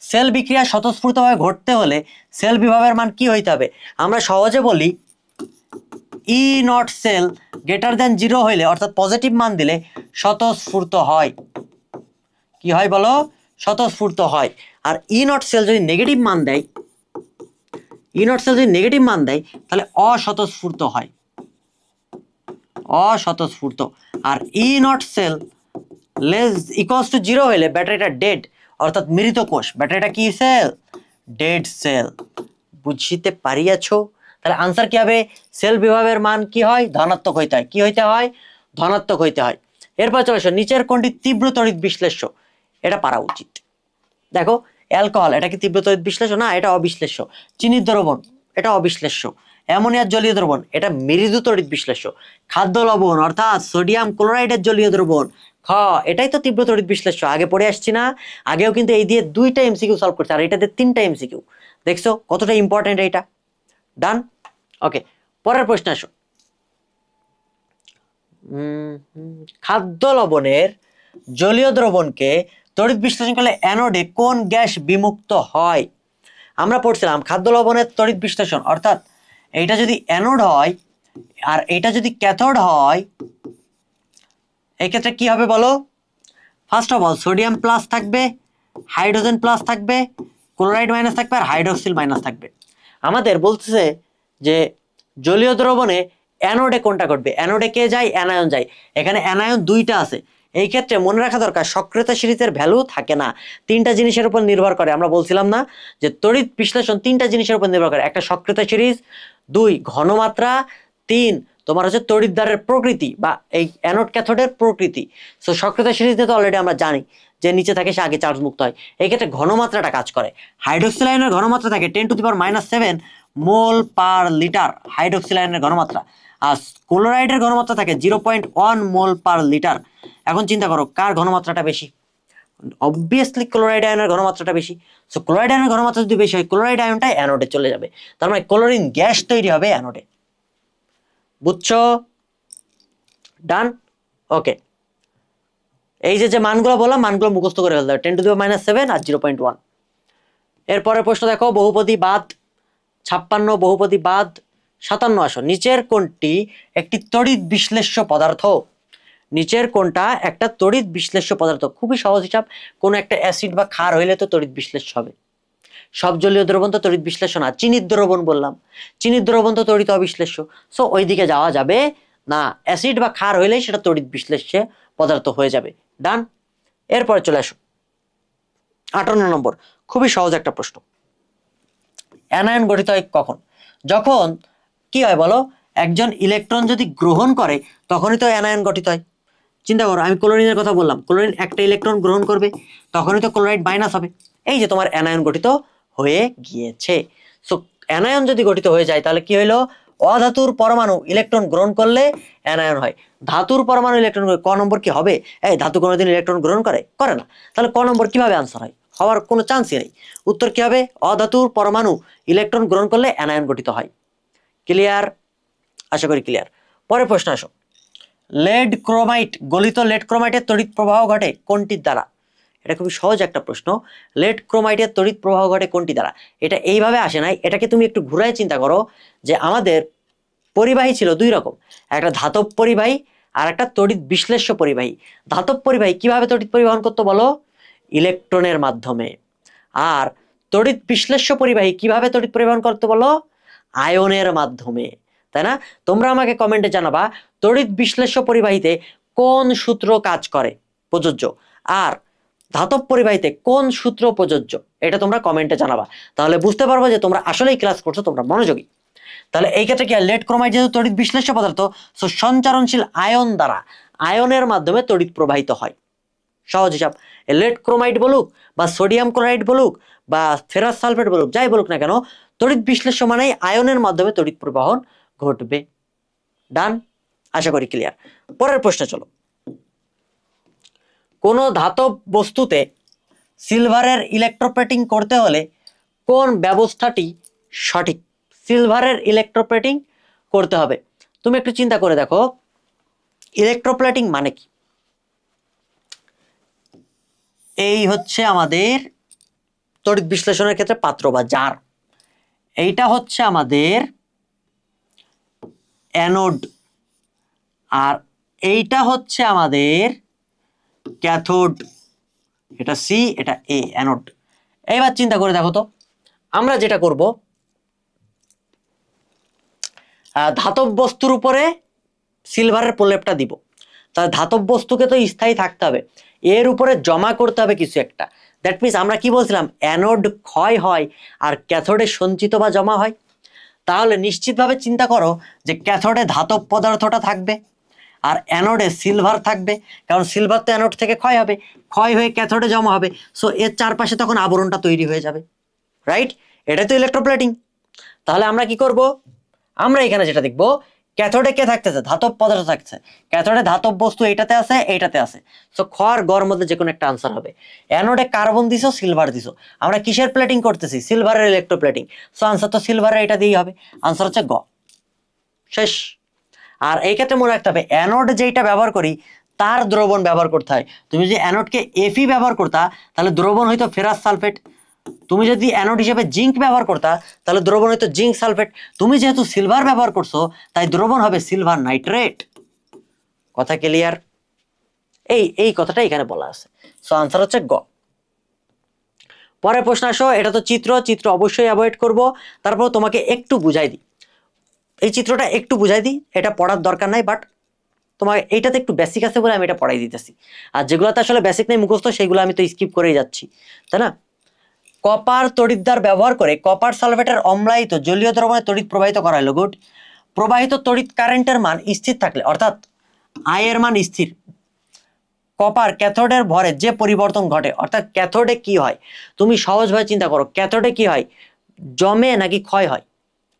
সেল বিক্রিয়া স্বতঃস্ফূর্তভাবে ঘটতে হলে সেল বিভবের মান কি হইতে হবে, আমরা সহজে বলি ই নট সেল গ্রেটার দ্যান 0 হইলে, অর্থাৎ পজিটিভ মান দিলে স্বতঃস্ফূর্ত হয়, কি হয় বলো, স্বতঃস্ফূর্ত হয়। আর ই নট সেল যদি নেগেটিভ মান দেয়, ই নট সেল যদি নেগেটিভ মান দেয় তাহলে অস্বতঃস্ফূর্ত হয়, অস্বতঃস্ফূর্ত। আর E nought cell less equals to 0 হলে ব্যাটারিটা ডেড, অর্থাৎ মৃত কোষ। ব্যাটারিটা কি সেল? Dead cell. বুঝতে পারিয়াছো? তাহলে আনসার কি হবে? সেল বিভবের মান কি হয়? ধনাত্মক হইতে হয়। কি হইতে হয়? ধনাত্মক হইতে হয়। এরপর চলে আসো, নিচের কোনটি তীব্র তড়িৎ বিশ্লেষ্য? এটা পারা উচিত। দেখো, অ্যালকোহল এটা কি তীব্র তড়িৎ বিশ্লেষ্য? না, এটা অবিশ্লেষ্য। চিনির দ্রবণ এটা অবিশ্লেষ্য। অ্যামোনিয়ার জলীয় দ্রবণ এটা মৃদু তড়িৎ বিশ্লেষ্য। খাদ্য লবণ অর্থাৎ সোডিয়াম ক্লোরাইডের জলীয় দ্রবণ এটাই তো তীব্র তড়িৎ বিশ্লেষ্য। আগে পড়ে আসছি না? আগেও কিন্তু এই দিয়ে 2টা এমসিকিউ সলভ করছে, আর এটাতে 3টা এমসিকিউ। দেখছো কতটা ইম্পর্টেন্ট এইটা? ডান। ওকে, পরের প্রশ্ন আসো। খাদ্য লবণের জলীয় দ্রবণকে তড়িৎ বিশ্লেষণ করলে অ্যানোডে কোন গ্যাস বিমুক্ত হয়? আমরা পড়ছিলাম খাদ্য লবণের তড়িৎ বিশ্লেষণ, অর্থাৎ এইটা যদি অ্যানোড হয় আর এটা যদি ক্যাথোড হয়, এই ক্ষেত্রে কি হবে বলো? First of all sodium plus থাকবে, হাইড্রোজেন প্লাস থাকবে, ক্লোরাইড মাইনাস থাকবে, আর হাইড্রক্সিল মাইনাস থাকবে। আমাদের বলতেছে যে জলীয় দ্রবণে অ্যানোডে কোনটা ঘটবে? অ্যানোডে কে যায়? অ্যানায়ন যায়। এখানে অ্যানায়ন 2টা আছে। এই ক্ষেত্রে মনে রাখা দরকার সক্রিয়তা সিরিজের ভ্যালু থাকে না, 3টা জিনিসের উপর নির্ভর করে। আমরা বলছিলাম না যে তড়িৎ বিশ্লেষণ 3টা জিনিসের উপর নির্ভর করে? একটা সক্রিয়তা সিরিজ, 2 ঘনমাত্রা, 3 তোমার হচ্ছে তড়িৎদ্বারের প্রকৃতি বা এই অ্যানোড ক্যাথোডের প্রকৃতি। সো সক্রিয়তা সিরিজ দিয়ে তো অলরেডি আমরা জানি যে নিচে থাকে সে আগে চার্জ মুক্ত হয়। এই ক্ষেত্রে ঘনমাত্রাটা কাজ করে। হাইড্রোক্সিল আয়নের ঘনমাত্রা থাকে 10⁻⁷ মোল পার লিটার, হাইড্রোক্সিল আয়নের ঘনমাত্রা। আর ক্লোরাইডের ঘনমাত্রা থাকে 0.1 মোল পার লিটার। এখন চিন্তা করো কার ঘনমাত্রাটা বেশি? অবভিয়াসলি ক্লোরাইড আয়নের ঘনমাত্রাটা বেশি। সো ক্লোরাইড আয়নের ঘনমাত্রা যদি বেশি হয়, ক্লোরাইড আয়নটা অ্যানোডে চলে যাবে। তার মানে ক্লোরিন গ্যাস তৈরি হবে অ্যানোডে। বুঝছো? ডান। ওকে, এই যে মানগুলো বললাম, মানগুলো মুখস্থ করে ফেলতে হবে। 10⁻⁷ আর 0.1। এরপরের প্রশ্ন দেখো, বহুপদী বাদ 56, বহুপদী বাদ 57 আসো। নিচের কোনটি একটি তড়িৎ বিশ্লেষ্য পদার্থ? নিচের কোনটা একটা তড়িৎ বিশ্লেষ্য পদার্থ? খুবই সহজ হিসাব। কোনো একটা অ্যাসিড বা ক্ষার হইলে তো তড়িৎ বিশ্লেষ্য হবে। সব জলীয় দ্রবণ তো তড়িৎ বিশ্লেষ্য না। চিনির দ্রবণ বললাম, চিনির দ্রবণ তো তড়িৎ অবিশ্লেষ্য। সো ওই দিকে যাওয়া যাবে না। অ্যাসিড বা ক্ষার হইলেই সেটা তড়িৎ বিশ্লেষ্য পদার্থ হয়ে যাবে। ডান। এরপরে চলে আসো 58 নম্বর, খুবই সহজ একটা প্রশ্ন। অ্যানায়ন গঠিত হয় কখন? যখন কি হয় বলো, একজন ইলেকট্রন যদি গ্রহণ করে তখনই তো অ্যানায়ন গঠিত হয়। চিন্তা করো, আমি ক্লোরিনের কথা বললাম, ক্লোরিন একটা ইলেকট্রন গ্রহণ করবে, তখনই তো ক্লোরাইড মাইনাস হবে। এই যে তোমার অ্যানায়ন গঠিত হয়ে গিয়েছে। সো অ্যানায়ন যদি গঠিত হয়ে যায় তাহলে কি হইলো? অধাতুর পরমাণু ইলেকট্রন গ্রহণ করলে অ্যানায়ন হয়। ধাতুর পরমাণু ইলেকট্রন, ক নম্বর কি হবে? এই ধাতু কোনোদিন ইলেকট্রন গ্রহণ করে? করে না। তাহলে ক নম্বর কিভাবে আনসার হয়? হওয়ার কোনো চান্সই নেই। উত্তর কি হবে? অধাতুর পরমাণু ইলেকট্রন গ্রহণ করলে অ্যানায়ন গঠিত হয়। ক্লিয়ার? আশা করি ক্লিয়ার। পরের প্রশ্ন আসো। লেড ক্রোমাইট, গলিত লেড ক্রোমাইটের তড়িৎ প্রবাহ ঘটে কোনটির দ্বারা? এটা খুবই সহজ একটা প্রশ্ন। লেড ক্রোমাইটের তড়িৎ প্রবাহ ঘটে কোনটি দ্বারা? এটা এইভাবে আসে নাই, এটাকে তুমি একটু ঘুরায় চিন্তা করো যে আমাদের পরিবাহী ছিল 2 রকম, একটা ধাতব পরিবাহী আর একটা তড়িৎ বিশ্লেষ্য পরিবাহী। ধাতব পরিবাহী কিভাবে তড়িৎ পরিবহন করতো বলো? ইলেকট্রনের মাধ্যমে। আর তড়িৎ বিশ্লেষ্য পরিবাহী কিভাবে তড়িৎ পরিবহন করতে বলো? আয়নের মাধ্যমে। তাই না? তোমরা আমাকে কমেন্টে জানাবা তড়িৎ বিশ্লেষ্য পরিবাহীতে কোন সূত্র কাজ করে, প্রযোজ্য, আর ধাতব পরিবাহীতে কোন সূত্র প্রযোজ্য। এটা তোমরা কমেন্টে জানাবা, তাহলে বুঝতে পারবো যে তোমরা আসলেই ক্লাস করছো, তোমরা মনোযোগী। তাহলে এই ক্ষেত্রে কি লেড ক্রোমাইট যেহেতু তড়িৎ বিশ্লেষ্য পদার্থ, সো সঞ্চারণশীল আয়ন দ্বারা, আয়নের মাধ্যমে তড়িৎ প্রবাহিত হয়। সহজ হিসাব। লেড ক্রোমাইট বলুক বা সোডিয়াম ক্লোরাইড বলুক বা ফেরাস সালফেট বলুক, যাই বলুক না কেন, তড়িৎ বিশ্লেষ্য মানেই আয়নের মাধ্যমে তড়িৎ প্রবাহন ঘটবে। ডান। আশা করি ক্লিয়ার। পরের প্রশ্নে চলো। কোন ধাতব বস্তুতে সিলভারের ইলেকট্রোপ্লেটিং করতে হলে কোন ব্যবস্থাটি সঠিক? সিলভারের ইলেকট্রোপ্লেটিং করতে হবে। তুমি একটু চিন্তা করে দেখো, ইলেকট্রোপ্লেটিং মানে কি? এই হচ্ছে আমাদের তড়িৎ বিশ্লেষণের ক্ষেত্রে পাত্র বা জার। এইটা হচ্ছে আমাদের অ্যানোড, আর এইটা হচ্ছে আমাদের ক্যাথোড। এটা সি, এটা এ অ্যানোড। এইবার চিন্তা করে দেখো তো, আমরা যেটা করব, ধাতব বস্তুর উপরে সিলভারের প্রলেপটা দিব। তাহলে ধাতব বস্তুকে তো স্থায়ী থাকতে হবে, এর উপরে জমা করতে হবে কিছু একটা। দ্যাট মিনস আমরা কি বলছিলাম, অ্যানোড ক্ষয় হয় আর ক্যাথোডে সঞ্চিত বা জমা হয়। তাহলে নিশ্চিতভাবে চিন্তা করো যে ক্যাথোডে ধাতব পদার্থটা থাকবে আর অ্যানোডে সিলভার থাকবে, কারণ সিলভার তো অ্যানোড থেকে ক্ষয় হবে, ক্ষয় হয়ে ক্যাথোডে জমা হবে। সো এর চারপাশে তখন আবরণটা তৈরি হয়ে যাবে, রাইট? এটাই তো ইলেকট্রোপ্লেটিং। তাহলে আমরা কি করব, আমরা এখানে যেটা দেখবো, ক্যাথোডে কে থাকতেছে, ধাতব পদার্থ থাকছে। ক্যাথোডে ধাতব বস্তু এইটাতে আছে, এইটাতে আছে। সো খ আর গ এর মধ্যে যে কোনো একটা আনসার হবে। অ্যানোডে কার্বন দিছো, সিলভার দিছো, আমরা কিসের প্লেটিং করতেছি, সিলভারের ইলেকট্রোপ্লেটিং। সো আনসার তো সিলভারের এটা দিয়েই হবে, আনসার হচ্ছে গ। শেষ। আর এই ক্ষেত্রে মনে রাখতে হবে, অ্যানোড যেটা ব্যবহার করি তার দ্রবণ ব্যবহার করতে হয়। তুমি যদি অ্যানোডকে এফি ব্যবহার করতা তাহলে দ্রবণ হইতো ফেরাস সালফেট। তুমি যদি অ্যানোড হিসেবে জিঙ্ক ব্যবহার করতা তাহলে দ্রবণ হইতো জিঙ্ক সালফেট। তুমি যেহেতু সিলভার ব্যবহার করছো তাই দ্রবণ হবে সিলভার নাইট্রেট। কথা ক্লিয়ার? এই কথাটা এখানে বলা আছে। সো আনসার হচ্ছে গ। পরের প্রশ্ন আসো, এটা তো চিত্র অবশ্যই অ্যাভয়েড করব। তারপর তোমাকে একটু বুঝাই দিই, এই চিত্রটা একটু বুঝাই দিই, এটা পড়ার দরকার নাই, বাট তোমার এইটাতে একটু বেসিক আছে বলে আমি এটা পড়াই দিতেছি। আর যেগুলোতে আসলে বেসিক নেই মুখস্থ, সেগুলো আমি তো স্কিপ করেই যাচ্ছি, তাই না? কপার তড়িৎদ্বার ব্যবহার করে কপার সালফেটের অম্লায়িত জলীয় দ্রবণে তড়িৎ প্রবাহিত করা হলো। গুড। প্রবাহিত তড়িৎ কারেন্টের মান স্থির থাকলে, অর্থাৎ আই এর মান স্থির, কপার ক্যাথোডের ভরে যে পরিবর্তন ঘটে, অর্থাৎ ক্যাথোডে কি হয়, তুমি সহজভাবে চিন্তা করো, ক্যাথোডে কি হয়, জমে নাকি ক্ষয় হয়?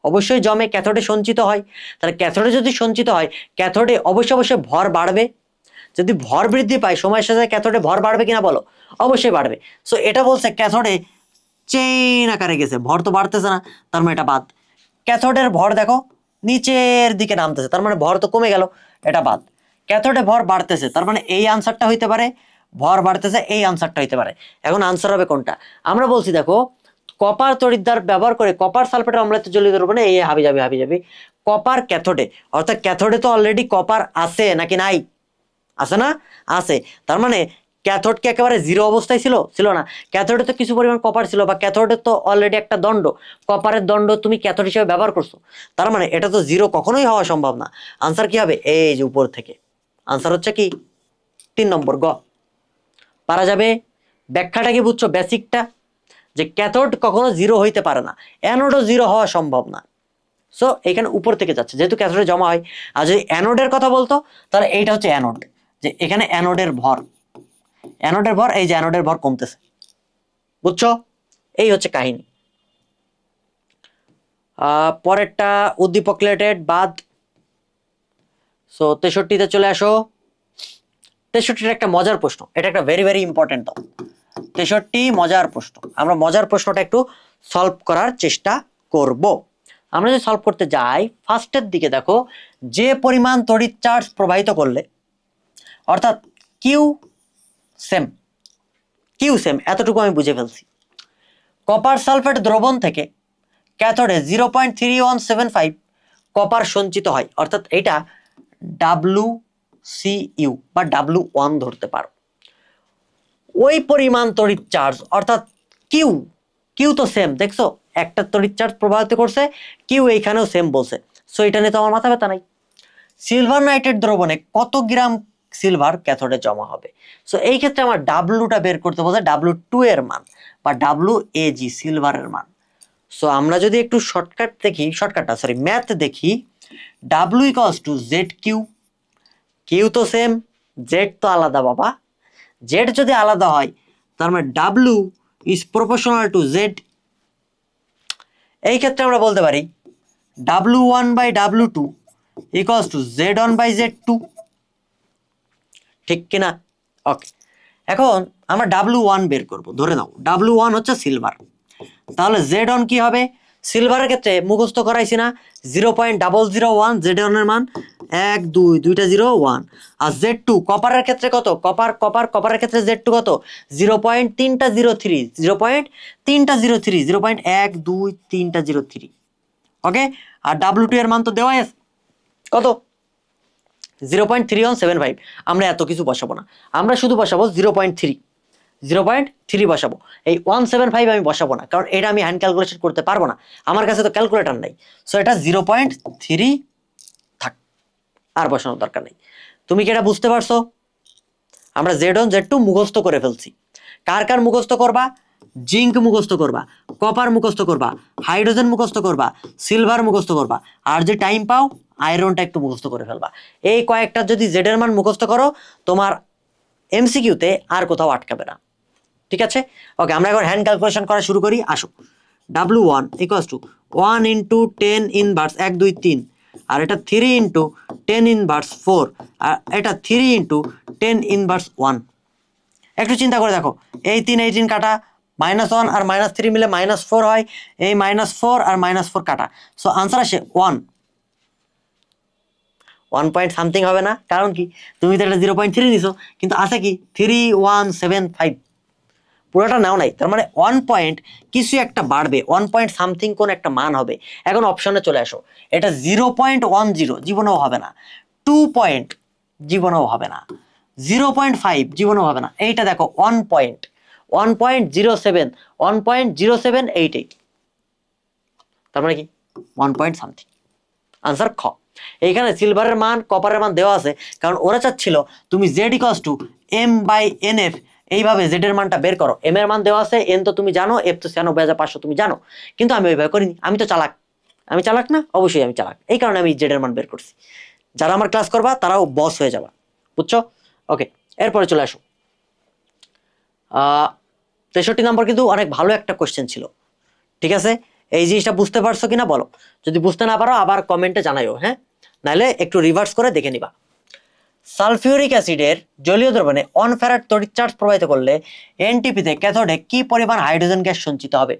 অবশ্যই জমে, ক্যাথোডে সঞ্চিত হয়। তাহলে ক্যাথোডে যদি সঞ্চিত হয়, ক্যাথোডে অবশ্যই ভর বাড়বে। যদি ভর বৃদ্ধি পায় সময়ের সাথে ক্যাথোডে ভর বাড়বে কিনা বলো? অবশ্যই বাড়বে। সো এটা বলছে ক্যাথোডে চেইন আকারে গেছে, ভর তো বাড়তেছে না, তার মানে এটা বাদ। ক্যাথোডের ভর দেখো নিচের দিকে নামতেছে, তার মানে ভর তো কমে গেল, এটা বাদ। ক্যাথোডে ভর বাড়তেছে, তার মানে এই আনসারটা হইতে পারে, ভর বাড়তেছে এই আনসারটা হইতে পারে। এখন আনসার হবে কোনটা? আমরা বলছি দেখো, কপার তড়িৎদ্বার ব্যবহার করে কপার সালফেটের অম্লায়িত জলীয় দ্রবণে এই হাবি যাবি কপার ক্যাথোডে, অর্থাৎ ক্যাথোডে তো অলরেডি কপার আছে নাকি নাই? আছে না? আছে। তার মানে ক্যাথোড কি একেবারে জিরো অবস্থায় ছিল? ছিল না। ক্যাথোডে তো কিছু পরিমাণ কপার ছিল, বা ক্যাথোডে তো অলরেডি একটা দণ্ড, কপারের দণ্ড তুমি ক্যাথোড হিসেবে ব্যবহার করছো। তার মানে এটা তো জিরো কখনোই হওয়া সম্ভব না। আনসার কি হবে? এই যে উপর থেকে আনসার হচ্ছে কি 3 নম্বর গ। পারা যাবে? ব্যাখ্যাটা কি বুঝছো, বেসিকটা? যে ক্যাথোড কখনো জিরো হইতে পারে না, অ্যানোডও জিরো হওয়া সম্ভব না। সো এখানে উপর থেকে যাচ্ছে, যেহেতু ক্যাথোডে জমা হয়। আর যদি অ্যানোডের কথা বলতো তাহলে এইটা হচ্ছে অ্যানোড, যে এখানে অ্যানোডের ভর, এই যে অ্যানোডের ভর কমতেছে। বুঝছো? এই হচ্ছে কাহিনী। পরেরটা উদ্দীপক রিলেটেড বাদ। সো 63-তে চলে আসো। 63 একটা মজার প্রশ্ন, এটা একটা ভেরি ভেরি ইম্পর্টেন্ট। 63 মজার প্রশ্ন, আমরা মজার প্রশ্নটা একটু সলভ করার চেষ্টা করব। আমরা যদি সলভ করতে যাই, ফার্স্টের দিকে দেখো, যে পরিমাণ তড়িৎ চার্জ প্রবাহিত করলে, অর্থাৎ কিউ সেম এতটুকু আমি বুঝে ফেলছি। কপার সালফেট দ্রবণ থেকে ক্যাথোডে 0.3175 কপার সঞ্চিত হয়, অর্থাৎ এটা WCU বা W1 ধরতে পারো। ওই পরিমাণ তড়িৎ চার্জ, অর্থাৎ কিউ তো সেম, দেখছো একটা তড়িৎ চার্জ প্রবাহিত করছে, কিউ এইখানেও সেম বলছে। সো এটা নিয়ে তো আমার মাথা ব্যথা নাই। সিলভার নাইট্রেট দ্রবণে কত গ্রাম সিলভার ক্যাথোডে জমা হবে? সো এই ক্ষেত্রে আমার ডাব্লুটা বের করতে বলছে, W2 এর মান বা WAG সিলভারের মান। সো আমরা যদি একটু ম্যাথ দেখি, W = ZQ, কিউ তো সেম, জেড তো আলাদা বাবা। জেড যদি আলাদা হয় তার মানে W is proportional to Z। এই ক্ষেত্রে আমরা বলতে পারি W1/W2 = Z1/Z2, ঠিক কিনা? ওকে, এখন আমরা W1 বের করব। ধরে নাও W1 হচ্ছে সিলভার, তাহলে Z1 কি হবে? সিলভারের ক্ষেত্রে মুখস্থ করাইছি না, 0.001 Z1 এর মান 1 2 দুইটা 0 1। আর Z2 কপারের ক্ষেত্রে কত? কপারের ক্ষেত্রে Z2 কত? 0.303 0.1 2 303। ওকে, আর W2 এর মান তো দেওয়াই আছে, কত? 0.3175। আমরা এত কিছু বসাবো না, আমরা শুধু বসাবো 0.3। 0.3 বসাবো। এই 175 আমি বসাবো না, কারণ এটা আমি হ্যান্ড ক্যালকুলেশন করতে পারবো না, আমার কাছে তো ক্যালকুলেটর নাই। সো এটা 0.3 থাক, আর বসানোর দরকার নেই। তুমি কি এটা বুঝতে পারছো? আমরা Z1 Z2 মুখস্থ করে ফেলছি। কার কার মুখস্থ করবা? জিঙ্ক মুখস্থ করবা, কপার মুখস্থ করবা, হাইড্রোজেন মুখস্থ করবা, সিলভার মুখস্থ করবা, আর যে টাইম পাও আয়রনটা একটু মুখস্থ করে ফেলবা। এই কয়েকটা যদি জেড এর মান মুখস্থ করো, তোমার এমসিকিউতে আর কোথাও আটকাবে না। ঠিক আছে, ওকে, আমরা এখন হ্যান্ড ক্যালকুলেশন করা শুরু করি। আসো, W1 equals to 1 into 10 inverse 1 2 3, আর এটা 3 ইন্টু 10 ইনভার্স 4, আর এটা 3 ইন্টু 10 ইনভার্স 1। একটু চিন্তা করে দেখো, এই 3 কাটা, -1 আর -3 মিলে -4 হয়, এই -4 আর -4 কাটা, সো আনসার আসে 1 পয়েন্ট সামথিং হবে না? কারণ কি, তুমি তো এটা 0.3 নিছো, কিন্তু আছে কি 3175, পুরোটা নাও নাই, তার মানে 1 পয়েন্ট কিছু একটা বাড়বে, 1 পয়েন্ট সামথিং কোন একটা মান হবে। এখন অপশনে চলে আসো, এটা 0.10 জীবনেও হবে না, 2 পয়েন্ট জীবনেও হবে না, 0.5 জীবনেও হবে না, এইটা দেখো 1 পয়েন্ট, 1.07, 1.0788, তার মানে কি 1 পয়েন্ট সামথিং। আনসার খ। এইখানে সিলভারের মান, কপারের মান দেওয়া আছে, কারণ ওরা চাচ্ছিল তুমি Z ইকুয়ালস টু M/NF, এইভাবে Z এর মানটা বের করো। M এর মান দেওয়া আছে, N তো তুমি জানো, F তো 96,500 তুমি জানো, কিন্তু আমি ওইভাবে করিনি, আমি তো চালাক। আমি চালাক না? অবশ্যই আমি চালাক, এই কারণে আমি Z এর মান বের করছি। যারা আমার ক্লাস করবা তারাও বস হয়ে যাবা, বুঝছো? ওকে, এরপরে চলে আসো। 63 নম্বর কিন্তু অনেক ভালো একটা কোশ্চেন ছিল। ঠিক আছে, এই জিনিসটা বুঝতে পারছো কিনা বলো, যদি বুঝতে না পারো আবার কমেন্টে জানাইও, হ্যাঁ, নাহলে একটু রিভার্স করে দেখে নিবা। সালফিউরিক অ্যাসিডের জলীয় দ্রবণে 1 ফ্যারাড তড়িৎ চার্জ প্রবাহিত করলে এনটিপিতে ক্যাথোডে কি পরিমাণ হাইড্রোজেন গ্যাস সঞ্চিত হবে?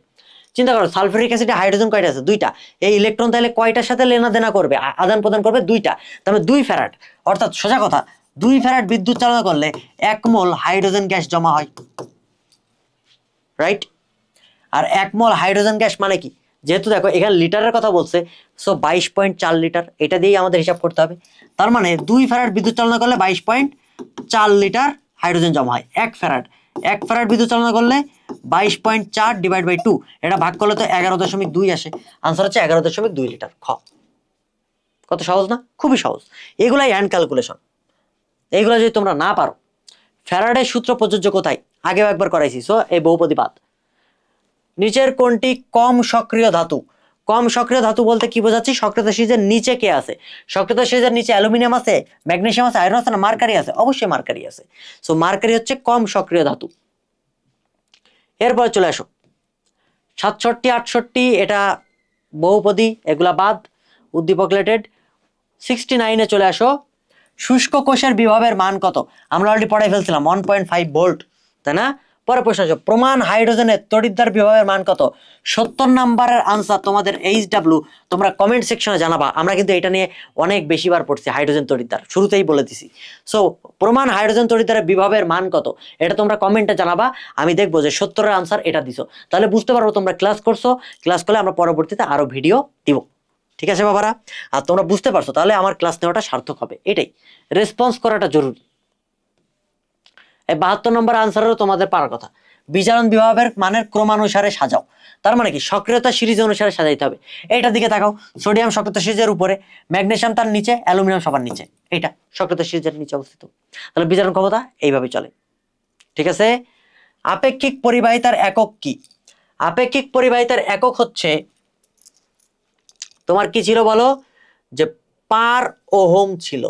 চিন্তা করো, সালফিউরিক অ্যাসিডে হাইড্রোজেন কয়টা আছে? 2টা। এই ইলেকট্রন তাহলে কয়টার সাথে লেনাদেনা করবে, আদান প্রদান করবে? 2টা। তাহলে 2 ফ্যারাড, অর্থাৎ সোজা কথা 2 ফ্যারাড বিদ্যুৎ চালনা করলে 1 মোল হাইড্রোজেন গ্যাস জমা হয়, রাইট? আর 1 মোল হাইড্রোজেন গ্যাস মানে কি, যেহেতু দেখো এখানে লিটারের কথা বলছে, সো 22.4 লিটার, এটা দিয়েই আমাদের হিসাব করতে হবে। তার মানে 2 ফ্যারাড বিদ্যুৎ চালনা করলে 22.4 লিটার হাইড্রোজেন জমা হয়। 1 ফ্যারাড বিদ্যুৎ চালনা করলে 22.4 ডিভাইড বাই 2, এটা ভাগ করলে তো 11.2 আসে। আনসার হচ্ছে 11.2 লিটার। খ। কত সহজ না? খুবই সহজ। এগুলাই হ্যান্ড ক্যালকুলেশন। এইগুলো যদি তোমরা না পারো, ফ্যারাডের সূত্র প্রযোজ্য কোথায় আগেও একবার করাইছি, সো এই বহুপদী বাদ। নিচের কোনটি কম সক্রিয় ধাতু? কম সক্রিয় ধাতু বলতে কি বোঝাচ্ছি? সক্রিয়তা সিরিজের নিচে কে আছে? সক্রিয়তা সিরিজের নিচে অ্যালুমিনিয়াম আছে, ম্যাগনেসিয়াম আছে, আয়রন আছে না মার্কারি আছে? অবশ্যই মার্কারি আছে। সো মার্কারি হচ্ছে কম সক্রিয় ধাতু। এরপর চলে আসো 67 68, এটা বহুপদী, এগুলা বাদ, উদ্দীপক রিলেটেড। 69-এ চলে আসো, শুষ্ক কোষের বিভবের মান কত? আমরা অলরেডি পড়াই ফেলছিলাম 1.5 ভোল্ট, তাই না? পরে প্রশ্ন আছে, প্রমাণ হাইড্রোজেনের তড়িৎদ্বার বিভবের মান কত? 70 নাম্বারের আনসার তোমাদের HW তোমরা কমেন্ট সেকশনে জানাবা। আমরা কিন্তু এটা নিয়ে অনেক বেশিবার পড়ছি, হাইড্রোজেন তড়িৎদ্বার শুরুতেই বলে দিছি। সো প্রমাণ হাইড্রোজেন তড়িৎদ্বারের বিভবের মান কত, এটা তোমরা কমেন্টে জানাবা। আমি দেখবো যে 70-এর আনসার এটা দিছো, তাহলে বুঝতে পারবো তোমরা ক্লাস করছো। ক্লাস করলে আমরা পরবর্তীতে আরো ভিডিও দিব। ঠিক আছে বাবারা? আর তোমরা বুঝতে পারছো, তাহলে আমার ক্লাস নেওয়াটা সার্থক হবে। এটাই, রেসপন্স করাটা জরুরি। এই 72 নম্বর আনসারেরও তোমাদের পারার কথা। বিজারণ বিভবের মানের ক্রমানুসারে সাজাও। তার মানে কি, সক্রিয়তা সিরিজ অনুসারে সাজাইতে হবে। এইটার দিকে তাকাও, সোডিয়াম সক্রিয়তা সিরিজের উপরে, ম্যাগনেসিয়াম তার নিচে, অ্যালুমিনিয়াম সবার নিচে, এইটা সক্রিয়তা সিরিজের নিচে অবস্থিত। তাহলে বিজারণ ক্ষমতা এইভাবে চলে। ঠিক আছে, আপেক্ষিক পরিবাহিতার একক কি? আপেক্ষিক পরিবাহিতার একক হচ্ছে তোমার কি ছিল বলো, যে পার ওহম ছিল,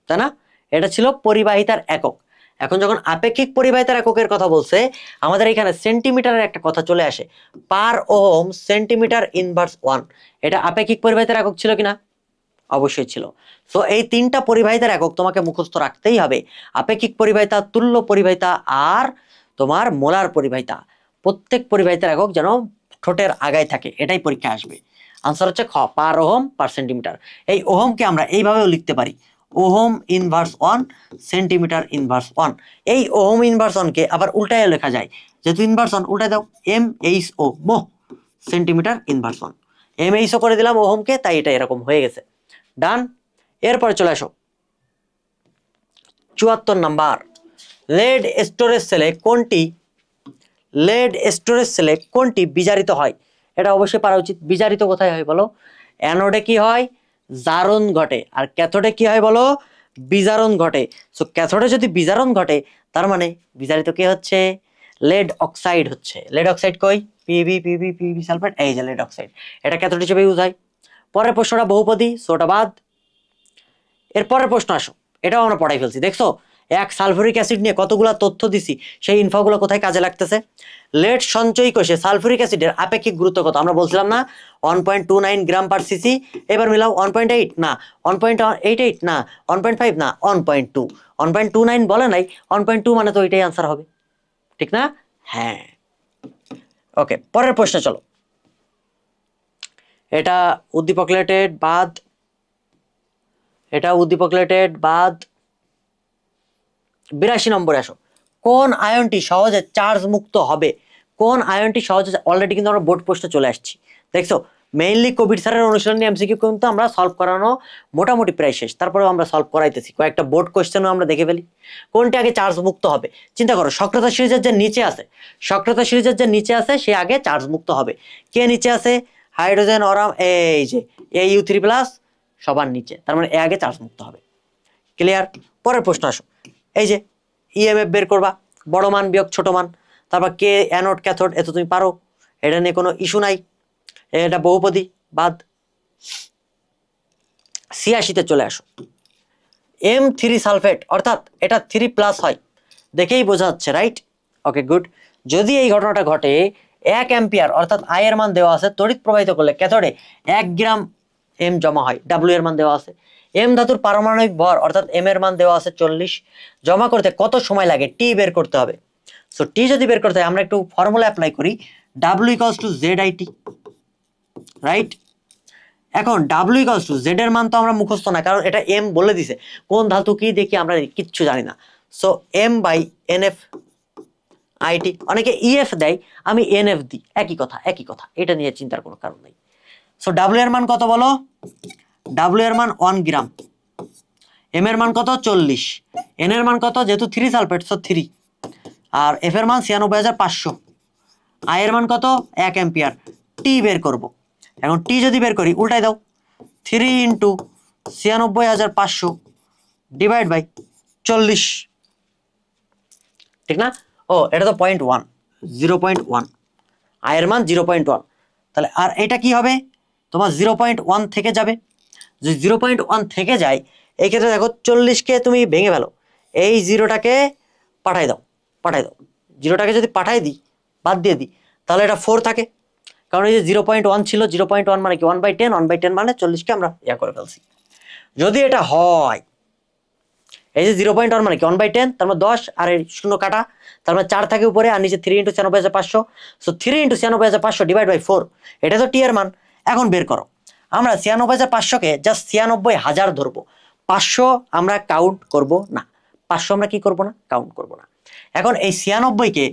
তাই না? এটা ছিল পরিবাহিতার একক। এখন যখন আপেক্ষিক পরিবাহিতার এককের কথা বলছে, আমাদের এখানে সেন্টিমিটারের একটা কথা চলে আসে, পার ওহম সেন্টিমিটার ইনভার্স 1। এটা আপেক্ষিক পরিবাহিতার একক ছিল কিনা? অবশ্যই ছিল। সো এই 3টা পরিবাহিতার একক তোমাকে মুখস্থ রাখতেই হবে। আপেক্ষিক পরিবাহিতা, তুল্য পরিবাহিতা, আর তোমার মোলার পরিবাহিতা। প্রত্যেক পরিবাহিতার একক যেন ঠোঁটের আগায় থাকে, এটাই পরীক্ষা আসবে। আনসার হচ্ছে খ, পার ওহম পার সেন্টিমিটার। এই ওহমকে আমরা এইভাবেও লিখতে পারি, ওহম ইনভার্স 1 সেন্টিমিটার ইনভার্স 1। এই ওহম ইনভার্স 1কে আবার উল্টায় লেখা যায়, যেহেতু ইনভার্স 1 উল্টায় দাও, MHO মোহ সেন্টিমিটার ইনভার্স 1, MHO করে দিলাম ওহমকে, তাই এটা এরকম হয়ে গেছে। ডান। এরপরে চলে আসো 74 নাম্বার। লেড স্টোরেজ সেলে কোনটি বিজারিত হয়? এটা অবশ্যই পারা উচিত। বিজারিত কোথায় হয় বলো? অ্যানোডে কি হয়? জারণ ঘটে। আর ক্যাথোডে কি হয় বলো? বিজারণ ঘটে। সো ক্যাথোডে যদি বিজারণ ঘটে তার মানে বিজারিত কি হচ্ছে? লেড অক্সাইড হচ্ছে। লেড অক্সাইড কই? পিবি সালফেট, এই যে লেড অক্সাইড, এটা ক্যাথোড হিসেবে ইউজ হয়। পরের প্রশ্নটা বহুপদী, সোটা বাদ। এর পরের প্রশ্ন আসো, এটাও আমরা পড়াই ফেলছি। দেখছো এক সালফুরিক অ্যাসিড নিয়ে কতগুলা তথ্য দিছি, সেই ইনফোগুলো কোথায় কাজে লাগতেছে? লেড সঞ্চয়ী কোষে সালফুরিক অ্যাসিডের আপেক্ষিক গুরুত্ব কত? আমরা বলছিলাম না 1.29 গ্রাম পার সিসি। এবার মিলাও 1.8 না, 1.88 না, 1.5 না, 1.2। 1.29 বলে নাই, 1.2 মানে তো এটাই আনসার হবে, ঠিক না? হ্যাঁ, ওকে, পরের প্রশ্নে চলো। এটা উদ্দীপক রিলেটেড বাদ, 82 নম্বরে আসো। কোন আয়নটি সহজে চার্জ মুক্ত হবে? কোন আয়নটি সহজে, অলরেডি কিন্তু আমরা বোর্ড প্রশ্নে চলে আসছি। দেখছো মেইনলি কবির স্যারের অনুশীলনী এমসিকিউ কিন্তু আমরা সলভ করানো মোটামুটি প্রায় শেষ, তারপরেও আমরা সলভ করাইতেছি, কয়েকটা বোর্ড কোশ্চেনও আমরা দেখে ফেলি। কোনটি আগে চার্জ মুক্ত হবে? চিন্তা করো, সক্রেতা সিরিজের যে নিচে আছে সে আগে চার্জ মুক্ত হবে। কে নিচে আছে? হাইড্রোজেন, অরাম, এই যে Au3+ সবার নিচে, তার মানে এ আগে চার্জ মুক্ত হবে। ক্লিয়ার? পরের প্রশ্ন আসো। এই যে ইএমএফ বের করবা, বড় মান বিয়োগ ছোট মান, তারপর কে অ্যানোড ক্যাথোড, এত তুমি পারো, এটা নিয়ে কোনো ইস্যু নাই। এটা বহুপদী বাদ। 86-তে চলে আসো। M3 সালফেট, অর্থাৎ এটা 3+ হয়, দেখেই বোঝা যাচ্ছে, রাইট? ওকে, গুড। যদি এই ঘটনাটা ঘটে, 1 অ্যাম্পিয়ার অর্থাৎ আই এর মান দেওয়া আছে, তড়িৎ প্রবাহিত করলে ক্যাথোডে 1 গ্রাম এম জমা হয়, ডাব্লিউ এর মান দেওয়া আছে। এম ধাতুর পারমাণবিক ভর অর্থাৎ এম এর মান দেওয়া আছে 40, জমা করতে কত সময় লাগে? টি বের করতে হবে। সো টি যদি বের করতে হয় আমরা একটু ফর্মুলা অ্যাপ্লাই করি, W equals to Z I T, right? এখন ডাব্লিউ ইকুয়ালস টু জেড এর মান তো আমরা মুখস্থ না, কারণ এটা এম বলে দিছে, কোন ধাতু কি দেখি আমরা কিচ্ছু জানি না। So M by N F IT, অনেকে ইএফ দেয়, আমি এনএফ দিই, একই কথা, এটা নিয়ে চিন্তার কোনো কারণ নেই। সো ডাব্লিউ এর মান কত বলো? ডাব্লিউ এর মান 1 গ্রাম, এম এর মান কত? 40, এন এর মান কত? যেহেতু 3 সালফেট সো 3, আর এফ এর মান 96,500, আই এর মান কত? 1 অ্যাম্পিয়ার। টি বের করব। এখন টি যদি বের করি, উল্টাই দাও, 3 ইন্টু 96,500 ডিভাইড বাই 40, ঠিক না? ও এটা তো 0.1, 0.1, আয়ের মান 0.1, তাহলে আর এটা কি হবে? তোমার 0.1 থেকে যাবে। যদি 0.1 থেকে যায়, এই ক্ষেত্রে দেখো 40কে তুমি ভেঙে ফেলো, এই জিরোটাকে পাঠাই দাও, জিরোটাকে যদি পাঠাই দিই, বাদ দিয়ে দিই, তাহলে এটা 4 থাকে, কারণ এই যে 0.1 ছিল, 0.1 মানে কি 1/10, 1/10 মানে 40কে আমরা ইয়া করে ফেলছি। যদি এটা হয়, এই যে 0.1 মানে কি 1/10, তার মানে 10 আর এই শূন্য কাটা, তার মানে 4 থাকে উপরে, আর নিচে 3 into 96,500, so 3 into 96,500 divide by 4, এটা তো টি এর মান। এখন বের করো, আমরা 96,500কে জাস্ট 96,000 ধরবো, 500 আমরা কাউন্ট করব না, 500 আমরা কি করব না, কাউন্ট করব না। এখন এই 96কে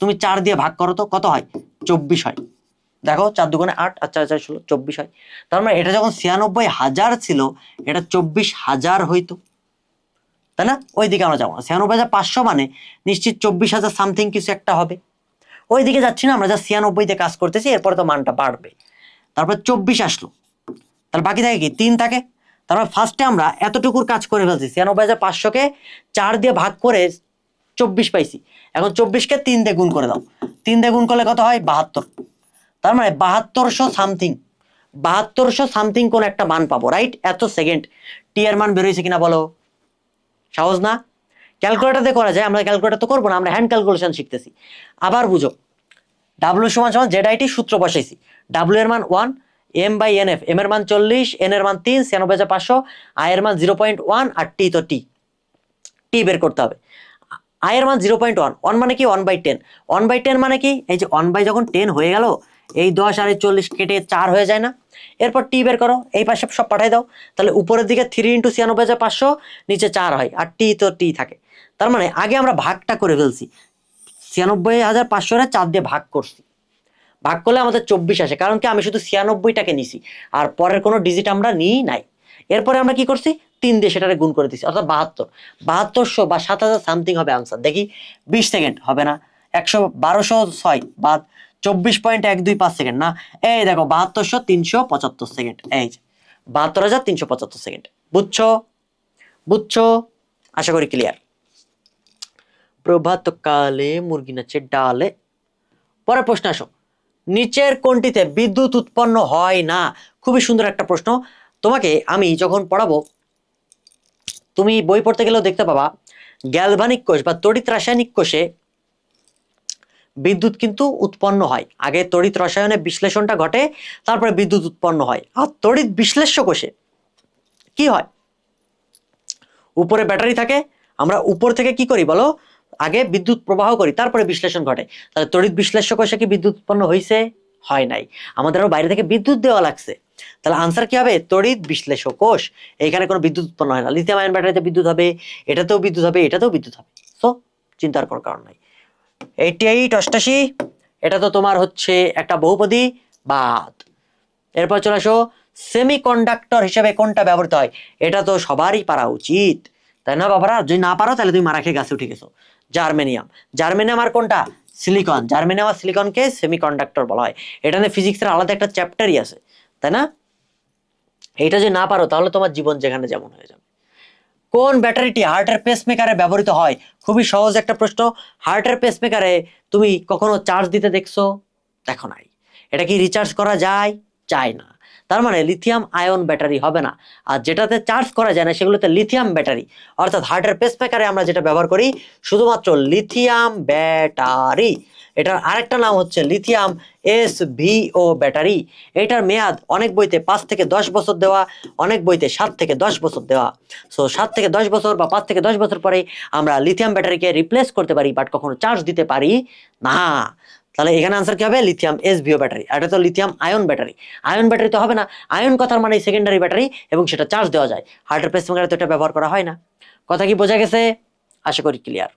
তুমি 4 দিয়ে ভাগ করো তো কত হয়? 24 হয়। দেখো 4 দুগুণে 8 আর 4 4 16, 24 হয়। তার মানে এটা যখন 96,000 ছিল, এটা 24,000 হইতো, তাই না? ওইদিকে আমরা যাবো না, 96,500 মানে নিশ্চিত 24,000 সামথিং কিছু একটা হবে। ওইদিকে যাচ্ছি না, আমরা যা 96-তে কাজ করতেছি, এরপরে তো মানটা বাড়বে। তারপর 24 আসলো, তার বাকি থাকে কি 3 থাকে। তারপর ফার্স্টে আমরা এতটুকুর কাজ করে ফেলছি, 96,500কে 4 দিয়ে ভাগ করে 24 পাইছি। এখন 24কে 3 দিয়ে গুণ করে দাও, 3 দিয়ে গুণ করলে কত হয়? 72। তার মানে 7200 সামথিং কোন একটা মান পাবো, রাইট? এত সেকেন্ড টি এর মান বেরোইছে কিনা বলো? সহজ না? ক্যালকুলেটর করা যায়, আমরা ক্যালকুলেটর তো করবো না, আমরা হ্যান্ড ক্যালকুলেশন শিখতেছি। আবার বুঝো, ডাব্লিউ সমান সমান জেড আইটি সূত্র বসাইছি, ডাব্লিউ এর মান 1, M by N F, M এর মান 40, এন এর মান 3, 96,500, আই এর মান 0.1, আর টি তো টি বের করতে হবে। আই এর মান 0.1, 1 মানে কি 1/10, 1/10 মানে কি এই যে 1 বাই যখন 10 হয়ে গেল, এই 10 আর 40 কেটে 4 হয়ে যায় না? এরপর টি বের করো, এই পাশে সব পাঠাই দাও, তাহলে উপরের দিকে 3 ইন্টু 96,500, নিচে 4 হয়, আর টি তো টি থাকে। তার মানে আগে আমরা ভাগটা করে ফেলছি, 96,500 4 দিয়ে ভাগ করছি, ভাগ করলে আমাদের 24 আসে, কারণ কি আমি শুধু 96টাকে নিছি, আর পরের কোনো ডিজিট আমরা নিই নাই। এরপরে আমরা কি করছি, 3 দিয়ে সেটারে গুণ করে দিচ্ছি, অর্থাৎ 7200 বা 7000 সামথিং হবে আনসার। দেখি 20 সেকেন্ড হবে না, 1206 বাদ 24.125 সেকেন্ড না, এই দেখো 7200 সেকেন্ড, এই যে 72,375 সেকেন্ড। বুঝছো? বুঝছো? আশা করি ক্লিয়ার। প্রভাত কালে মুরগি নাচে ডালে। পরের প্রশ্ন আসো, নিচের কোনটিতে বিদ্যুৎ উৎপন্ন হয় না? খুবই সুন্দর একটা প্রশ্ন। তোমাকে আমি যখন পড়াবো, তুমি বই পড়তে গেলেও দেখতে পাবা গ্যালভানিক কোষ বা তড়িৎ রাসায়নিক কোষে বিদ্যুৎ কিন্তু উৎপন্ন হয়। আগে তড়িৎ রসায়নে বিশ্লেষণটা ঘটে, তারপরে বিদ্যুৎ উৎপন্ন হয়। আর তড়িৎ বিশ্লেষ্য কোষে কি হয়, উপরে ব্যাটারি থাকে, আমরা উপর থেকে কি করি বলো, আগে বিদ্যুৎ প্রবাহ করি, তারপরে বিশ্লেষণ ঘটে। তাহলে তড়িৎ বিশ্লেষ্য কোষে কি বিদ্যুৎ উৎপন্ন হয়েছে? হয় নাই, আমাদেরও বাইরে থেকে বিদ্যুৎ দেওয়া লাগছে। তাহলে আনসার কি হবে, তড়িৎ বিশ্লেষ্য কোষ। এখানে কোনো বিদ্যুৎ উৎপন্ন হয় না। লিথিয়াম আয়ন ব্যাটারিতে বিদ্যুৎ হবে, এটাতেও বিদ্যুৎ হবে, এটাতেও বিদ্যুৎ হবে। সো চিন্তার কোনো কারণ নাই। 88 88, এটা তো তোমার হচ্ছে একটা বহুপদী বাদ। এরপর চলে আসো, সেমিকন্ডাক্টর হিসেবে কোনটা ব্যবহৃত হয়? এটা তো সবারই পারা উচিত, তাই না বাবারা? যদি না পারো তাহলে তুমি মারা খেয়ে গাছে উঠে গেছো। জার্মেনিয়াম। জার্মেনিয়াম আর কোনটা? সিলিকন। জার্মেনিয়াম আর সিলিকনকে সেমিকন্ডাক্টর বলা হয়। এটা নিয়ে ফিজিক্সের আলাদা একটা চ্যাপ্টারই আছে, তাই না? এটা যদি না পারো তাহলে তোমার জীবন যেখানে যেমন হয়ে যাবে। কোন ব্যাটারিটি হার্টের পেসমেকারে ব্যবহৃত হয়? খুবই সহজ একটা প্রশ্ন। হার্টের পেসমেকারে তুমি কখনো চার্জ দিতে দেখছো? দেখো নাই। এটা কি রিচার্জ করা যায়? যায় না। তার মানে লিথিয়াম আয়ন ব্যাটারি হবে না। আর যেটাতে চার্জ করা যায় না সেগুলোতে লিথিয়াম ব্যাটারি। অর্থাৎ হার্টের পেসমেকারে আমরা যেটা ব্যবহার করি শুধুমাত্র লিথিয়াম ব্যাটারি। এটার আরেকটা নাম হচ্ছে লিথিয়াম SVO ব্যাটারি। এটার মেয়াদ অনেক বইতে 5 থেকে 10 বছর দেওয়া, অনেক বইতে 7 থেকে 10 বছর দেওয়া। সো 7 থেকে 10 বছর বা 5 থেকে 10 বছর পরে আমরা লিথিয়াম ব্যাটারিকে রিপ্লেস করতে পারি, বাট কখনো চার্জ দিতে পারি না। তাহলে এখানে আনসার কি হবে, লিথিয়াম SVO ব্যাটারি। এটা তো lithium ion battery. Ion battery তো হবে না, আয়ন কথার মানে সেকেন্ডারি ব্যাটারি, এবং সেটা চার্জ দেওয়া যায়। হার্টের পেসমেকারে তো এটা ব্যবহার করা হয় না। কথা কি বোঝা গেছে? আশা করি ক্লিয়ার।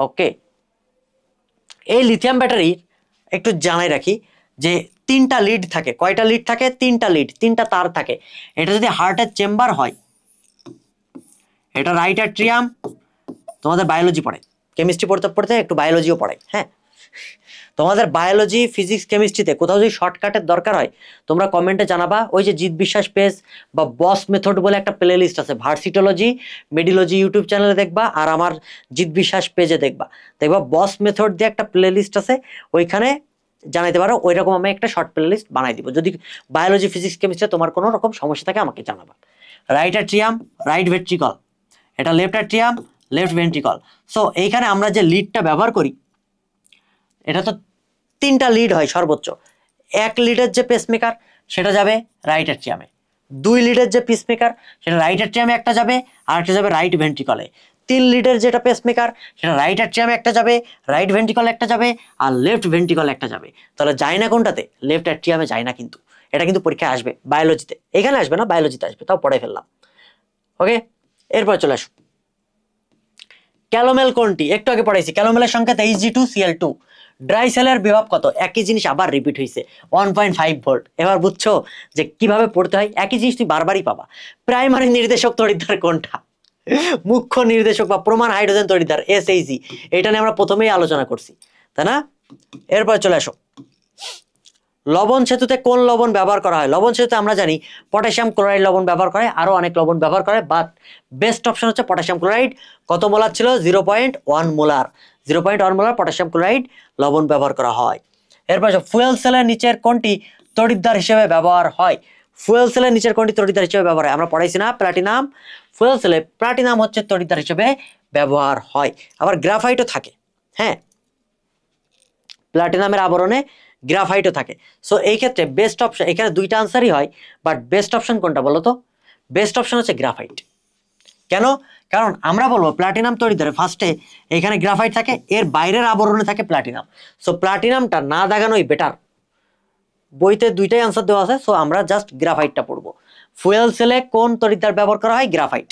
ওকে, এই লিথিয়াম ব্যাটারির একটু জানাই রাখি যে 3টা লিড থাকে। কয়টা লিড থাকে? 3টা লিড, 3টা তার থাকে। এটা যদি হার্টের চেম্বার হয়, এটা রাইট অ্যাট্রিয়াম। তোমাদের বায়োলজি পড়ে, কেমিস্ট্রি পড়তে পড়তে একটু বায়োলজিও পড়ে, হ্যাঁ। তোমাদের বায়োলজি, ফিজিক্স, কেমিস্ট্রিতে কোথাও যদি শর্টকাটের দরকার হয় তোমরা কমেন্টে জানাবা। ওই যে জিৎ বিশ্বাস পেজ বা বস মেথড বলে একটা প্লে লিস্ট আছে, ভার্সিটোলজি মেডিলজি ইউটিউব চ্যানেলে দেখবা, আর আমার জিৎ বিশ্বাস পেজে দেখবা। দেখবা বস মেথড দিয়ে একটা প্লে লিস্ট আছে, ওইখানে জানাইতে পারো। ওই রকম আমি একটা শর্ট প্লে লিস্ট বানাই দিব। যদি বায়োলজি, ফিজিক্স, কেমিস্ট্রি তোমার কোনো রকম সমস্যা থাকে আমাকে জানাবা। রাইট অ্যাট্রিয়াম, রাইট ভেন্ট্রিকল, এটা left atrium, left ventricle. So এইখানে আমরা যে লিডটা ব্যবহার করি, এটা তো 3টা লিড হয় সর্বোচ্চ। 1 লিডের যে পেসমেকার সেটা যাবে রাইট অ্যাট্রিয়ামে, 2 লিডের যে পেসমেকার সেটা রাইট অ্যাট্রিয়ামে একটা যাবে, আর একটা যাবে রাইট ভেন্ট্রিকলে। 3 লিডের যেটা পেসমেকার সেটা রাইট অ্যাট্রিয়ামে একটা যাবে, রাইট ভেন্ট্রিকলে একটা যাবে, আর লেফট ভেন্ট্রিকলে একটা যাবে। তাহলে যায় না কোনটাতে? লেফট অ্যাট্রিয়ামে যায় না। কিন্তু এটা কিন্তু পরীক্ষায় আসবে বায়োলজিতে, এখানে আসবে না, বায়োলজিতে আসবে, তাও পড়াই ফেললাম। ওকে, এরপর চলে আসো, ক্যালোমেল কোনটি? একটু আগে পড়াইছি। ক্যালোমেলের সংখ্যা Hg2Cl2। ড্রাই সেলের বিভব কত? একই জিনিস আবার রিপিট হয়েছে, 1.5 ভোল্ট। এবার বুঝছো যে কিভাবে পড়তে হয়? একই জিনিস তুই বারবারই পাবা। প্রাইমারি নির্দেশক তড়িৎদ্বার কোনটা? মুখ্য নির্দেশক বা প্রমাণ হাইড্রোজেন তড়িৎদ্বার, SHG। এটা নিয়ে আমরা প্রথমেই আলোচনা করছি, তাই না? এরপর চলে আসো, লবণ সেতুতে কোন লবণ ব্যবহার করা হয়? লবণ সেতুতে আমরা জানি পটাশিয়াম ক্লোরাইড লবণ ব্যবহার করে, আরো অনেক লবণ ব্যবহার করে, বাট বেস্ট অপশন হচ্ছে পটাশিয়াম ক্লোরাইড। কত মোলার ছিল? 0.1 মোলার। 0.1 মোলার পটাশিয়াম ক্লোরাইড লবণ ব্যবহার করা হয়। এরপর ফুয়েল সেলের নিচের কোনটি তড়িৎদ্বার হিসেবে ব্যবহার হয়? ফুয়েল সেলের নিচের কোনটি তড়িৎদ্বার হিসেবে ব্যবহার হয়? আমরা পড়াইছি না প্লাটিনাম। ফুয়েল সেলে প্লাটিনাম হচ্ছে তড়িৎদ্বার হিসেবে ব্যবহার হয়। আবার গ্রাফাইটও থাকে, হ্যাঁ, প্লাটিনামের আবরণে গ্রাফাইটও থাকে। সো এই ক্ষেত্রে বেস্ট অপশন, এখানে 2টা আনসারই হয়, বাট বেস্ট অপশন কোনটা বলো তো? বেস্ট অপশন হচ্ছে গ্রাফাইট। কেন? কারণ আমরা বলবো প্লাটিনাম তড়িৎদ্বারে ফার্স্টে এখানে গ্রাফাইট থাকে, এর বাইরের আবরণে থাকে প্লাটিনাম। সো প্লাটিনামটা না দাগানোই বেটার। বইতে 2টাই আনসার দেওয়া আছে, সো আমরা জাস্ট গ্রাফাইটটা পড়বো। ফুয়েল সেলে কোন তড়িৎদ্বার ব্যবহার করা হয়? গ্রাফাইট।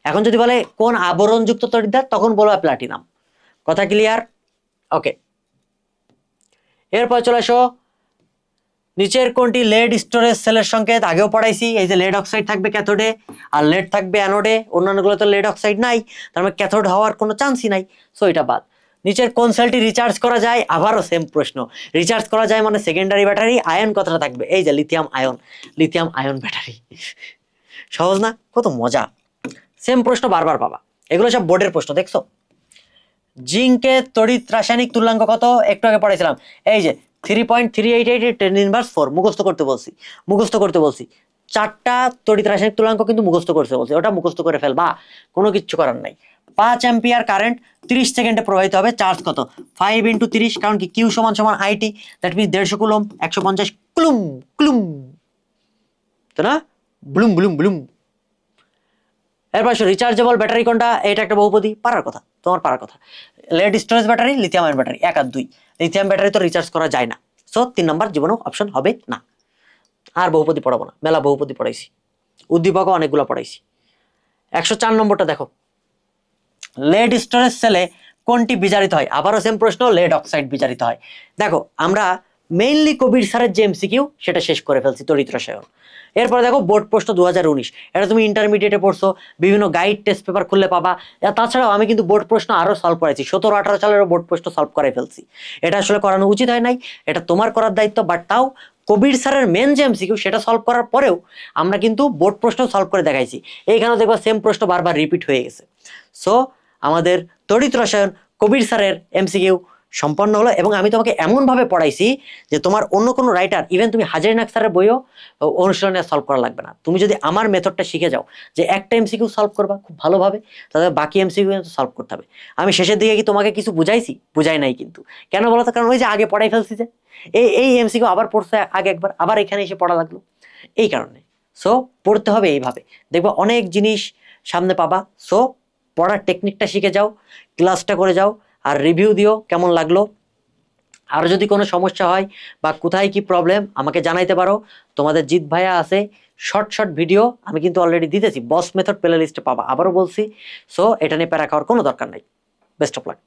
এখন যদি বলে কোন আবরণযুক্ত তড়িৎদ্বার, তখন বলবো প্লাটিনাম। কথা ক্লিয়ার? ওকে, এরপর চলে আসো, নিচের কোনটি লেড স্টোরেজ সেলের সংকেত? আগেও পড়াইছি, এই যে লেড অক্সাইড থাকবে ক্যাথোডে আর লেড থাকবে অ্যানোডে, অন্যান্যগুলো তো লেড অক্সাইড নাই, তার মানে ক্যাথোড হওয়ার কোনো চান্সই নাই, সো এটা বাদ। নিচের কোন সেলটি রিচার্জ করা যায়? আবারও সেম প্রশ্ন, রিচার্জ করা যায় মানে সেকেন্ডারি ব্যাটারি, আয়ন কথাটা থাকবে, এই যে লিথিয়াম আয়ন ব্যাটারি। সহজ না? কত মজা, সেম প্রশ্ন বারবার পাবা, এগুলো সব বোর্ডের প্রশ্ন, দেখছো? জিঙ্কের তড়িৎ রাসায়নিক তুল্যাঙ্ক কত? একটু আগে পড়াইছিলাম, এই যে 3.388 10⁻⁴ মুখস্থ করতে বলছি। 4টা তড়িৎ রাসায়নিক তুল্যাঙ্ক কিন্তু মুখস্থ করতে বলছি, ওটা মুখস্থ করে ফেলবা, কোনো কিচ্ছু করার নাই। 5 অ্যাম্পিয়ার কারেন্ট 30 সেকেন্ডে প্রবাহিত হবে, চার্জ কত? 5 × 30, কারণ কি কিউ সমান IT, that means 150 coulomb, 150 coulomb coulomb, তো না, ব্লুম ব্লুম ব্লুম। এরপর রিচার্জেবল ব্যাটারি কোনটা? এটা একটা বহুপদী, পারার কথা, তোমার পারার কথা। Lead storage battery, lithium ion battery, 1 আর 2। লিথিয়াম ব্যাটারি তো রিচার্জ করা যায় না, সো 3 নাম্বার জীবনেও অপশন হবে না। আর বহুপদী পড়াবো না, মেলা বহুপদী পড়াইছি, উদ্দীপকও অনেকগুলো পড়াইছি। 104 নম্বরটা দেখো, লেড স্টোরেজ সেলে কোনটি বিজারিত হয়? আবারও সেম প্রশ্ন, লেড অক্সাইড বিজারিত হয়। দেখো আমরা মেইনলি কবির স্যারের যে এমসিকিউ সেটা শেষ করে ফেলছি, তড়িৎ রসায়ন। এরপর দেখো বোর্ড প্রশ্ন 2019, এটা তুমি ইন্টারমিডিয়েটে পড়ছো, বিভিন্ন গাইড টেস্ট পেপার খুললে পাবা। তাছাড়াও আমি কিন্তু বোর্ড প্রশ্ন আরও সলভ করাইছি, 17-18 সালেরও বোর্ড প্রশ্ন সলভ করাই ফেলছি। এটা আসলে করানো উচিত হয় নাই, এটা তোমার করার দায়িত্ব, বাট তাও কবির স্যারের মেন যে এমসিকিউ সেটা সলভ করার পরেও আমরা কিন্তু বোর্ড প্রশ্ন সলভ করে দেখাইছি। এইখানেও দেখবা সেম প্রশ্ন বারবার রিপিট হয়ে গেছে। সো আমাদের তড়িৎ রসায়ন কবির স্যারের এমসিকিউ সম্পন্ন হলো, এবং আমি তোমাকে এমনভাবে পড়াইছি যে তোমার অন্য কোনো রাইটার, ইভেন তুমি হাজারিনাক স্যারের বইও অনুশীলনে সলভ করা লাগবে না। তুমি যদি আমার মেথডটা শিখে যাও যে একটা এমসিকিউ সলভ করবা খুব ভালোভাবে, তাহলে বাকি এমসিকিউ সলভ করতে হবে। আমি শেষের দিকে কি তোমাকে কিছু বুঝাই নাই কিন্তু, কেন বলো তো? কারণ ওই যে আগে পড়াই ফেলছি, যে এই এমসিকিউ আবার পড়ছে আগে একবার, আবার এখানে এসে পড়া লাগলো, এই কারণে। সো পড়তে হবে এইভাবে, দেখবা অনেক জিনিস সামনে পাবা। সো পড়ার টেকনিকটা শিখে যাও, ক্লাসটা করে যাও, আর রিভিউ দিও কেমন লাগলো। আর যদি কোনো সমস্যা হয় বা কোথায় কি প্রবলেম আমাকে জানাইতে পারো। তোমাদের জিৎ ভাইয়া আছে শর্ট ভিডিও, আমি কিন্তু অলরেডি দিতেছি, বস মেথড প্লে লিস্টে পাবা, আবারও বলছি। সো এটা নিয়ে প্যারা খাওয়ার কোনো দরকার নাই। Best of luck.